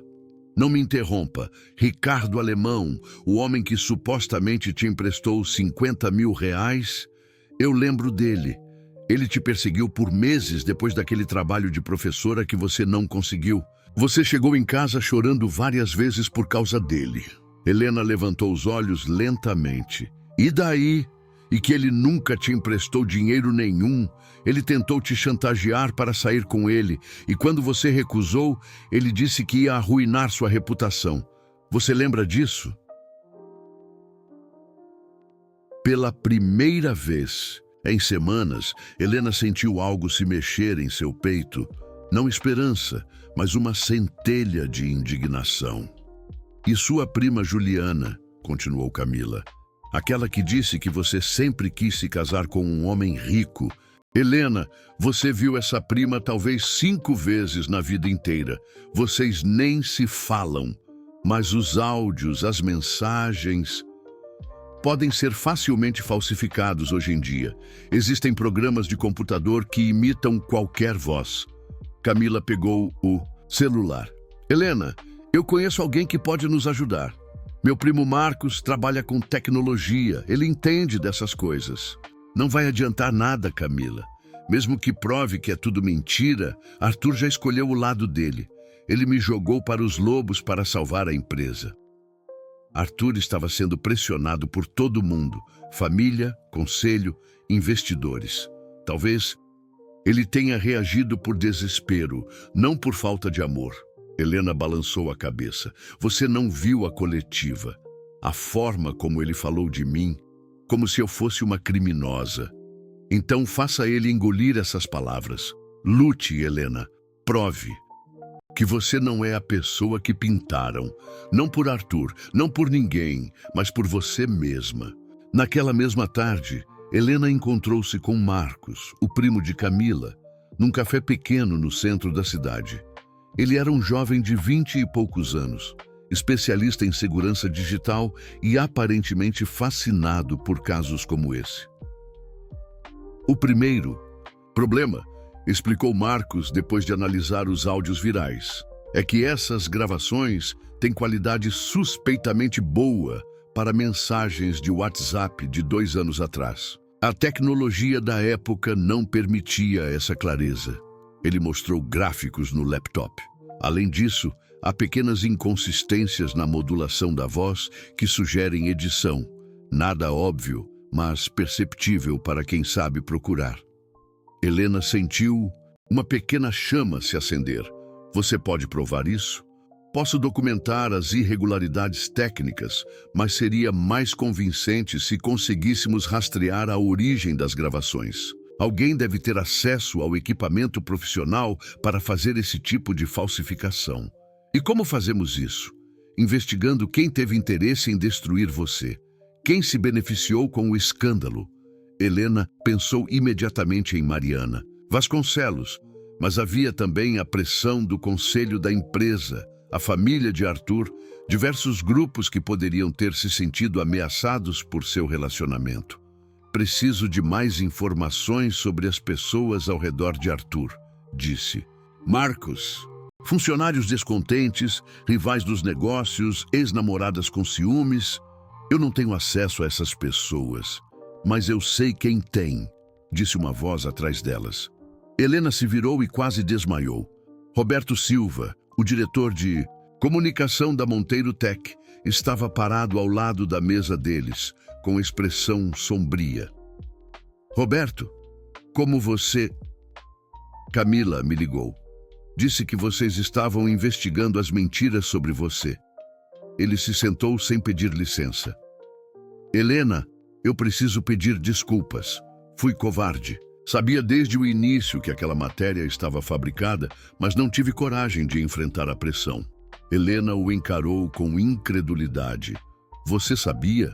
S1: não me interrompa. Ricardo Alemão, o homem que supostamente te emprestou 50 mil reais, eu lembro dele. Ele te perseguiu por meses depois daquele trabalho de professora que você não conseguiu. Você chegou em casa chorando várias vezes por causa dele. Helena levantou os olhos lentamente. E daí? E que ele nunca te emprestou dinheiro nenhum. Ele tentou te chantagear para sair com ele, e quando você recusou, ele disse que ia arruinar sua reputação. Você lembra disso? Pela primeira vez em semanas, Helena sentiu algo se mexer em seu peito. Não esperança, mas uma centelha de indignação. E sua prima Juliana, continuou Camila, aquela que disse que você sempre quis se casar com um homem rico. Helena, você viu essa prima talvez 5 vezes na vida inteira. Vocês nem se falam, mas os áudios, as mensagens podem ser facilmente falsificados hoje em dia. Existem programas de computador que imitam qualquer voz. Camila pegou o celular. Helena, eu conheço alguém que pode nos ajudar. Meu primo Marcos trabalha com tecnologia, ele entende dessas coisas. Não vai adiantar nada, Camila. Mesmo que prove que é tudo mentira, Arthur já escolheu o lado dele. Ele me jogou para os lobos para salvar a empresa. Arthur estava sendo pressionado por todo mundo, família, conselho, investidores. Talvez ele tenha reagido por desespero, não por falta de amor. Helena balançou a cabeça. Você não viu a coletiva. A forma como ele falou de mim, como se eu fosse uma criminosa. Então faça ele engolir essas palavras. Lute, Helena. Prove que você não é a pessoa que pintaram. Não por Arthur, não por ninguém, mas por você mesma. Naquela mesma tarde, Helena encontrou-se com Marcos, o primo de Camila, num café pequeno no centro da cidade. Ele era um jovem de 20 e poucos anos, especialista em segurança digital e aparentemente fascinado por casos como esse. O primeiro problema, explicou Marcos depois de analisar os áudios virais, é que essas gravações têm qualidade suspeitamente boa para mensagens de WhatsApp de 2 anos atrás. A tecnologia da época não permitia essa clareza. Ele mostrou gráficos no laptop. Além disso, há pequenas inconsistências na modulação da voz que sugerem edição. Nada óbvio, mas perceptível para quem sabe procurar. Helena sentiu uma pequena chama se acender. Você pode provar isso? Posso documentar as irregularidades técnicas, mas seria mais convincente se conseguíssemos rastrear a origem das gravações. Alguém deve ter acesso ao equipamento profissional para fazer esse tipo de falsificação. E como fazemos isso? Investigando quem teve interesse em destruir você. Quem se beneficiou com o escândalo? Helena pensou imediatamente em Mariana Vasconcelos, mas havia também a pressão do conselho da empresa, a família de Arthur, diversos grupos que poderiam ter se sentido ameaçados por seu relacionamento. Preciso de mais informações sobre as pessoas ao redor de Arthur, disse. Marcos. Funcionários descontentes, rivais dos negócios, ex-namoradas com ciúmes. Eu não tenho acesso a essas pessoas, mas eu sei quem tem, disse uma voz atrás delas. Helena se virou e quase desmaiou. Roberto Silva, o diretor de comunicação da Monteiro Tech, estava parado ao lado da mesa deles, com expressão sombria. Roberto, como você... Camila me ligou. Disse que vocês estavam investigando as mentiras sobre você. Ele se sentou sem pedir licença. Helena, eu preciso pedir desculpas. Fui covarde. Sabia desde o início que aquela matéria estava fabricada, mas não tive coragem de enfrentar a pressão. Helena o encarou com incredulidade. Você sabia?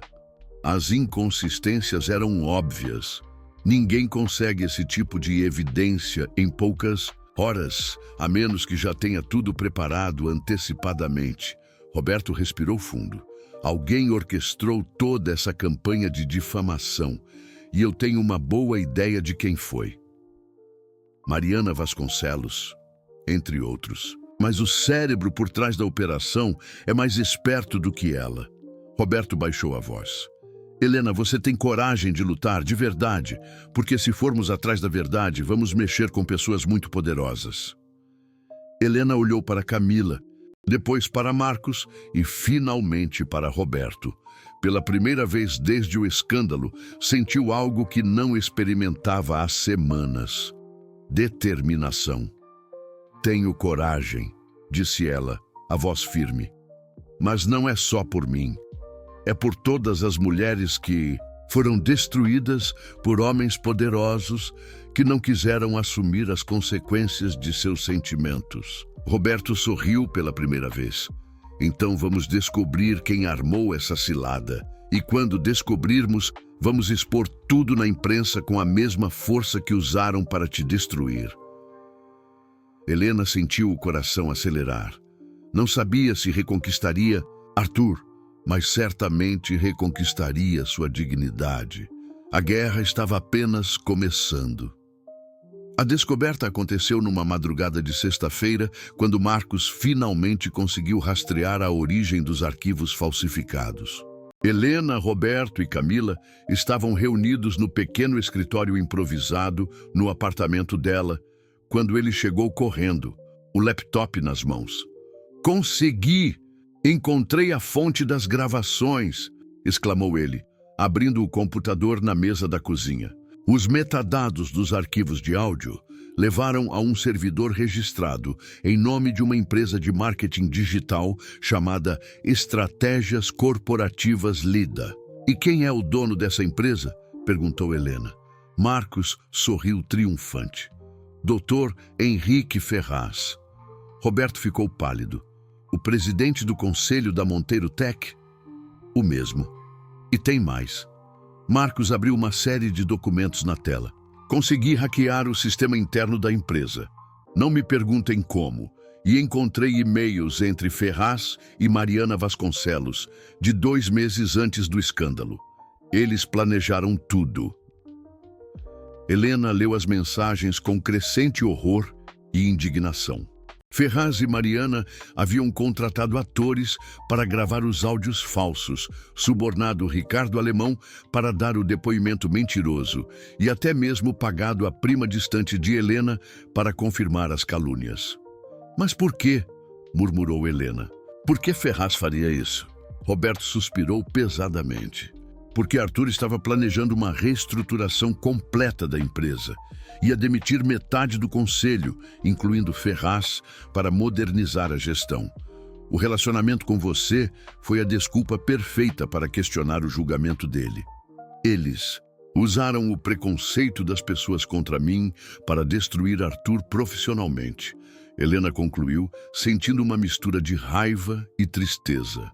S1: As inconsistências eram óbvias. Ninguém consegue esse tipo de evidência em poucas horas, a menos que já tenha tudo preparado antecipadamente. Roberto respirou fundo. Alguém orquestrou toda essa campanha de difamação, e eu tenho uma boa ideia de quem foi. Mariana Vasconcelos, entre outros. Mas o cérebro por trás da operação é mais esperto do que ela. Roberto baixou a voz. Helena, você tem coragem de lutar de verdade, porque se formos atrás da verdade, vamos mexer com pessoas muito poderosas. Helena olhou para Camila, depois para Marcos e finalmente para Roberto. Pela primeira vez desde o escândalo, sentiu algo que não experimentava há semanas. Determinação. Tenho coragem, disse ela, a voz firme. Mas não é só por mim. É por todas as mulheres que foram destruídas por homens poderosos que não quiseram assumir as consequências de seus sentimentos. Roberto sorriu pela primeira vez. Então vamos descobrir quem armou essa cilada. E quando descobrirmos, vamos expor tudo na imprensa com a mesma força que usaram para te destruir. Helena sentiu o coração acelerar. Não sabia se reconquistaria Arthur, mas certamente reconquistaria sua dignidade. A guerra estava apenas começando. A descoberta aconteceu numa madrugada de sexta-feira, quando Marcos finalmente conseguiu rastrear a origem dos arquivos falsificados. Helena, Roberto e Camila estavam reunidos no pequeno escritório improvisado no apartamento dela, quando ele chegou correndo, o laptop nas mãos. Consegui! Encontrei a fonte das gravações, exclamou ele, abrindo o computador na mesa da cozinha. Os metadados dos arquivos de áudio levaram a um servidor registrado em nome de uma empresa de marketing digital chamada Estratégias Corporativas Lida. E quem é o dono dessa empresa? Perguntou Helena. Marcos sorriu triunfante. Dr. Henrique Ferraz. Roberto ficou pálido. O presidente do conselho da Monteiro Tech? O mesmo. E tem mais. Marcos abriu uma série de documentos na tela. Consegui hackear o sistema interno da empresa. Não me perguntem como. E encontrei e-mails entre Ferraz e Mariana Vasconcelos, de 2 meses antes do escândalo. Eles planejaram tudo. Helena leu as mensagens com crescente horror e indignação. Ferraz e Mariana haviam contratado atores para gravar os áudios falsos, subornado Ricardo Alemão para dar o depoimento mentiroso e até mesmo pagado a prima distante de Helena para confirmar as calúnias. Mas por quê? Murmurou Helena. Por que Ferraz faria isso? Roberto suspirou pesadamente. Porque Arthur estava planejando uma reestruturação completa da empresa. Ia demitir metade do conselho, incluindo Ferraz, para modernizar a gestão. O relacionamento com você foi a desculpa perfeita para questionar o julgamento dele. Eles usaram o preconceito das pessoas contra mim para destruir Arthur profissionalmente. Helena concluiu, sentindo uma mistura de raiva e tristeza.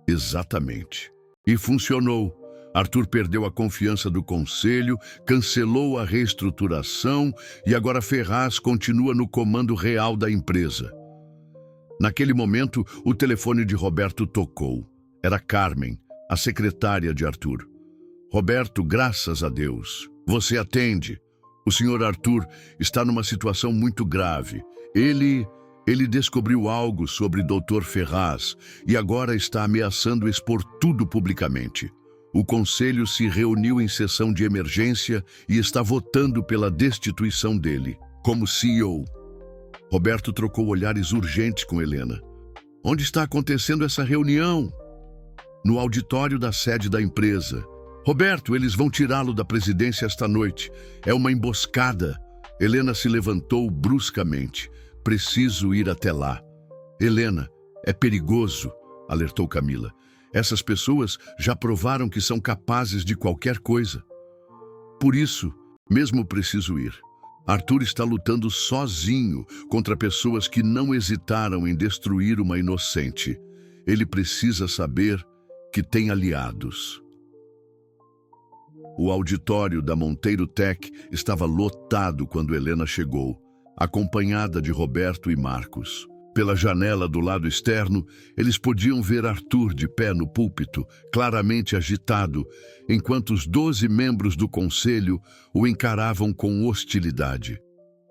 S1: Exatamente. E funcionou. Arthur perdeu a confiança do conselho, cancelou a reestruturação e agora Ferraz continua no comando real da empresa. Naquele momento, o telefone de Roberto tocou. Era Carmen, a secretária de Arthur. Roberto, graças a Deus. Você atende. O senhor Arthur está numa situação muito grave. Ele descobriu algo sobre Dr. Ferraz e agora está ameaçando expor tudo publicamente. O conselho se reuniu em sessão de emergência e está votando pela destituição dele, como CEO. Roberto trocou olhares urgentes com Helena. Onde está acontecendo essa reunião? No auditório da sede da empresa. Roberto, eles vão tirá-lo da presidência esta noite. É uma emboscada. Helena se levantou bruscamente. Preciso ir até lá. Helena, é perigoso, alertou Camila. Essas pessoas já provaram que são capazes de qualquer coisa. Por isso, mesmo preciso ir. Arthur está lutando sozinho contra pessoas que não hesitaram em destruir uma inocente. Ele precisa saber que tem aliados. O auditório da Monteiro Tech estava lotado quando Helena chegou, acompanhada de Roberto e Marcos. Pela janela do lado externo, eles podiam ver Arthur de pé no púlpito, claramente agitado, enquanto os 12 membros do conselho o encaravam com hostilidade.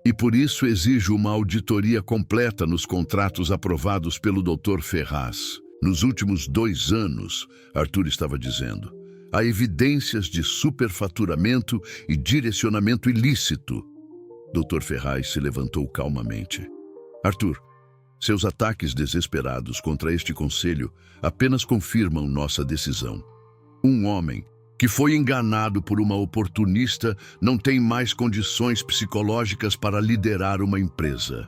S1: E por isso exijo uma auditoria completa nos contratos aprovados pelo Dr. Ferraz. Nos últimos 2 anos, Arthur estava dizendo, há evidências de superfaturamento e direcionamento ilícito. Dr. Ferraz se levantou calmamente. Arthur, seus ataques desesperados contra este conselho apenas confirmam nossa decisão. Um homem que foi enganado por uma oportunista não tem mais condições psicológicas para liderar uma empresa.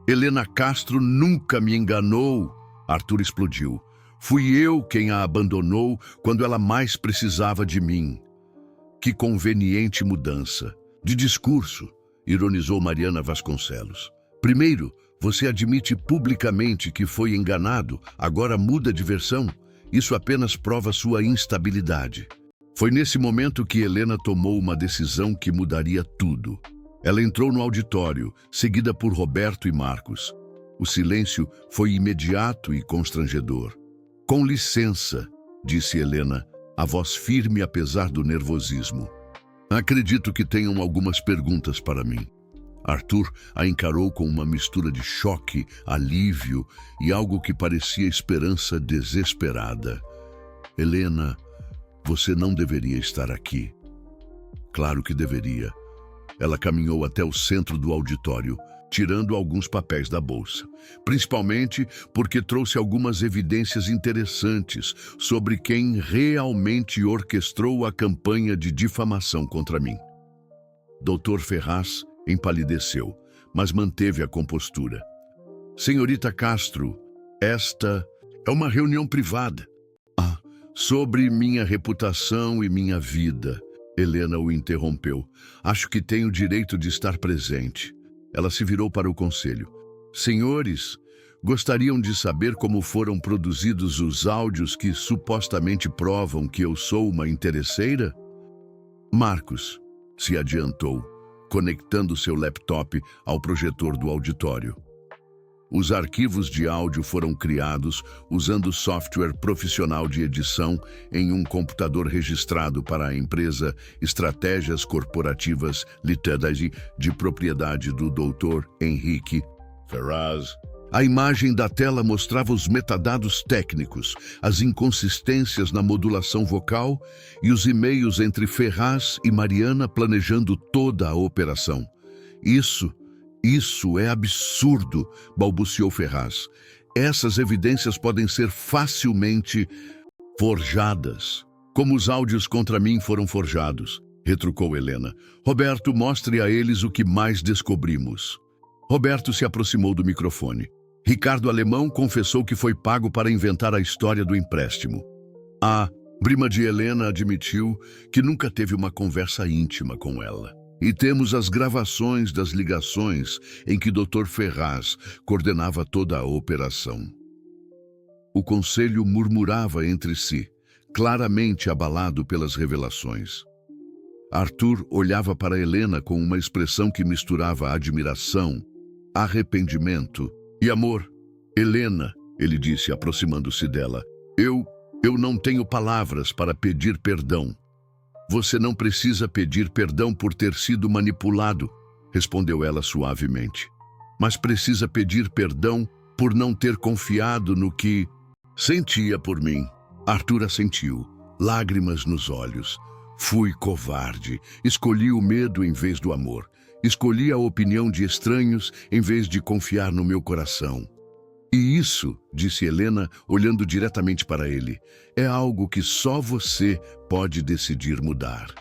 S1: Helena Castro nunca me enganou, Arthur explodiu. Fui eu quem a abandonou quando ela mais precisava de mim. Que conveniente mudança de discurso, ironizou Mariana Vasconcelos. Primeiro, você admite publicamente que foi enganado, agora muda de versão. Isso apenas prova sua instabilidade. Foi nesse momento que Helena tomou uma decisão que mudaria tudo. Ela entrou no auditório, seguida por Roberto e Marcos. O silêncio foi imediato e constrangedor. Com licença, disse Helena, a voz firme apesar do nervosismo. Acredito que tenham algumas perguntas para mim. Arthur a encarou com uma mistura de choque, alívio e algo que parecia esperança desesperada. Helena, você não deveria estar aqui. Claro que deveria. Ela caminhou até o centro do auditório, tirando alguns papéis da bolsa, principalmente porque trouxe algumas evidências interessantes sobre quem realmente orquestrou a campanha de difamação contra mim. Dr. Ferraz empalideceu, mas manteve a compostura. Senhorita Castro, esta é uma reunião privada. Sobre minha reputação e minha vida. Helena o interrompeu. Acho que tenho o direito de estar presente. Ela se virou para o conselho. Senhores, gostariam de saber como foram produzidos os áudios que supostamente provam que eu sou uma interesseira? Marcos se adiantou, conectando seu laptop ao projetor do auditório. Os arquivos de áudio foram criados usando software profissional de edição em um computador registrado para a empresa Estratégias Corporativas Limitada de propriedade do Dr. Henrique Ferraz. A imagem da tela mostrava os metadados técnicos, as inconsistências na modulação vocal e os e-mails entre Ferraz e Mariana planejando toda a operação. Isso é absurdo, balbuciou Ferraz. Essas evidências podem ser facilmente forjadas. Como os áudios contra mim foram forjados, retrucou Helena. Roberto, mostre a eles o que mais descobrimos. Roberto se aproximou do microfone. Ricardo Alemão confessou que foi pago para inventar a história do empréstimo. A prima de Helena admitiu que nunca teve uma conversa íntima com ela. E temos as gravações das ligações em que Dr. Ferraz coordenava toda a operação. O conselho murmurava entre si, claramente abalado pelas revelações. Arthur olhava para Helena com uma expressão que misturava admiração, arrependimento e amor. Helena, ele disse, aproximando-se dela, eu não tenho palavras para pedir perdão. Você não precisa pedir perdão por ter sido manipulado, respondeu ela suavemente. Mas precisa pedir perdão por não ter confiado no que sentia por mim. Arthur assentiu, lágrimas nos olhos. Fui covarde, escolhi o medo em vez do amor. Escolhi a opinião de estranhos em vez de confiar no meu coração. E isso, disse Helena, olhando diretamente para ele, é algo que só você pode decidir mudar.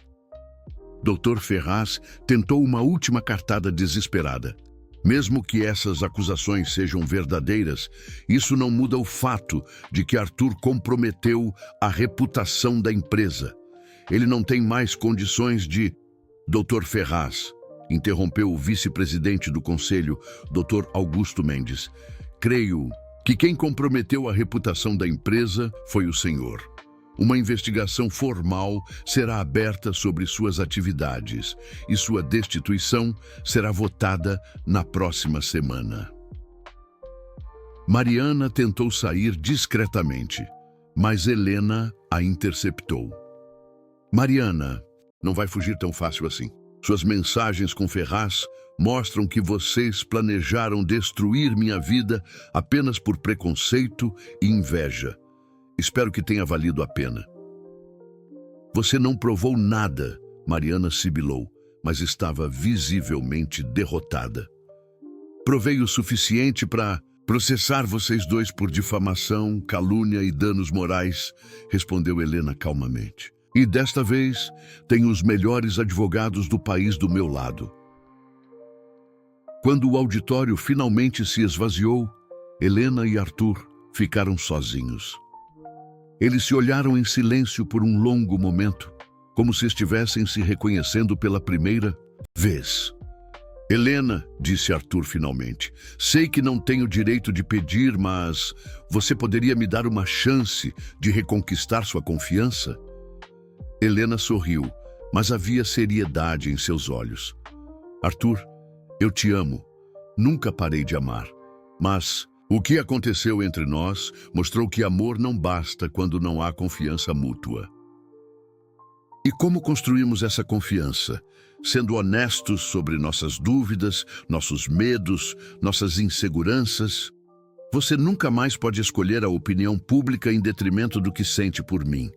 S1: Dr. Ferraz tentou uma última cartada desesperada. Mesmo que essas acusações sejam verdadeiras, isso não muda o fato de que Arthur comprometeu a reputação da empresa. Ele não tem mais condições de... Dr. Ferraz, interrompeu o vice-presidente do conselho, Dr. Augusto Mendes. Creio que quem comprometeu a reputação da empresa foi o senhor. Uma investigação formal será aberta sobre suas atividades e sua destituição será votada na próxima semana. Mariana tentou sair discretamente, mas Helena a interceptou. Mariana, não vai fugir tão fácil assim. Suas mensagens com Ferraz mostram que vocês planejaram destruir minha vida apenas por preconceito e inveja. Espero que tenha valido a pena. Você não provou nada, Mariana sibilou, mas estava visivelmente derrotada. Provei o suficiente para processar vocês dois por difamação, calúnia e danos morais, respondeu Helena calmamente. E desta vez, tenho os melhores advogados do país do meu lado. Quando o auditório finalmente se esvaziou, Helena e Arthur ficaram sozinhos. Eles se olharam em silêncio por um longo momento, como se estivessem se reconhecendo pela primeira vez. Helena, disse Arthur finalmente, sei que não tenho direito de pedir, mas você poderia me dar uma chance de reconquistar sua confiança? Helena sorriu, mas havia seriedade em seus olhos. Arthur, eu te amo. Nunca parei de amar. Mas o que aconteceu entre nós mostrou que amor não basta quando não há confiança mútua. E como construímos essa confiança? Sendo honestos sobre nossas dúvidas, nossos medos, nossas inseguranças. Você nunca mais pode escolher a opinião pública em detrimento do que sente por mim.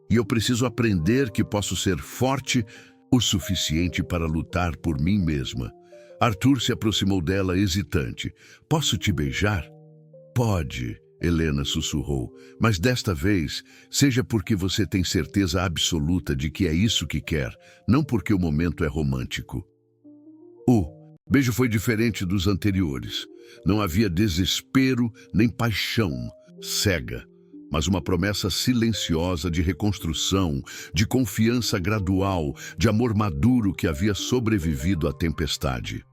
S1: E eu preciso aprender que posso ser forte o suficiente para lutar por mim mesma. Arthur se aproximou dela hesitante. Posso te beijar? Pode, Helena sussurrou, mas desta vez, seja porque você tem certeza absoluta de que é isso que quer, não porque o momento é romântico. O beijo foi diferente dos anteriores. Não havia desespero nem paixão cega, mas uma promessa silenciosa de reconstrução, de confiança gradual, de amor maduro que havia sobrevivido à tempestade.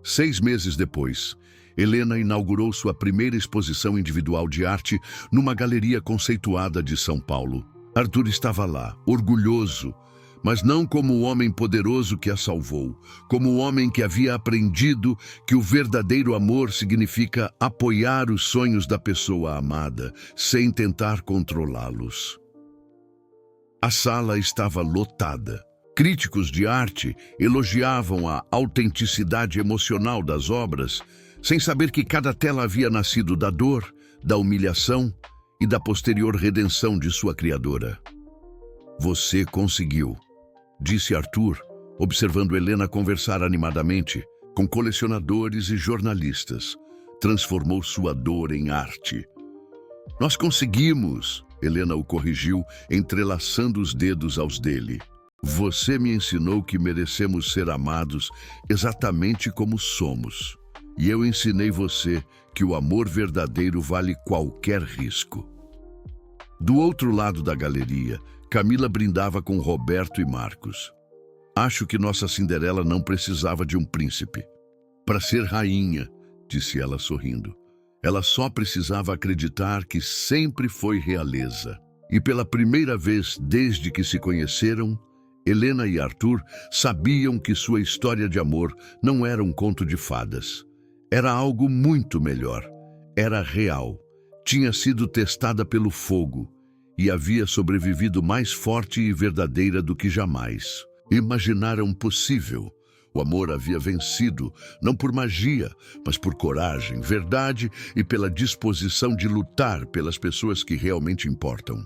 S1: 6 meses depois, Helena inaugurou sua primeira exposição individual de arte numa galeria conceituada de São Paulo. Arthur estava lá, orgulhoso, mas não como o homem poderoso que a salvou, como o homem que havia aprendido que o verdadeiro amor significa apoiar os sonhos da pessoa amada, sem tentar controlá-los. A sala estava lotada. Críticos de arte elogiavam a autenticidade emocional das obras, sem saber que cada tela havia nascido da dor, da humilhação e da posterior redenção de sua criadora. Você conseguiu, disse Arthur, observando Helena conversar animadamente com colecionadores e jornalistas. Transformou sua dor em arte. Nós conseguimos, Helena o corrigiu, entrelaçando os dedos aos dele. Você me ensinou que merecemos ser amados exatamente como somos. E eu ensinei você que o amor verdadeiro vale qualquer risco. Do outro lado da galeria, Camila brindava com Roberto e Marcos. Acho que nossa Cinderela não precisava de um príncipe. Para ser rainha, disse ela sorrindo. Ela só precisava acreditar que sempre foi realeza. E pela primeira vez desde que se conheceram, Helena e Arthur sabiam que sua história de amor não era um conto de fadas. Era algo muito melhor. Era real. Tinha sido testada pelo fogo e havia sobrevivido mais forte e verdadeira do que jamais. Imaginaram possível. O amor havia vencido, não por magia, mas por coragem, verdade e pela disposição de lutar pelas pessoas que realmente importam.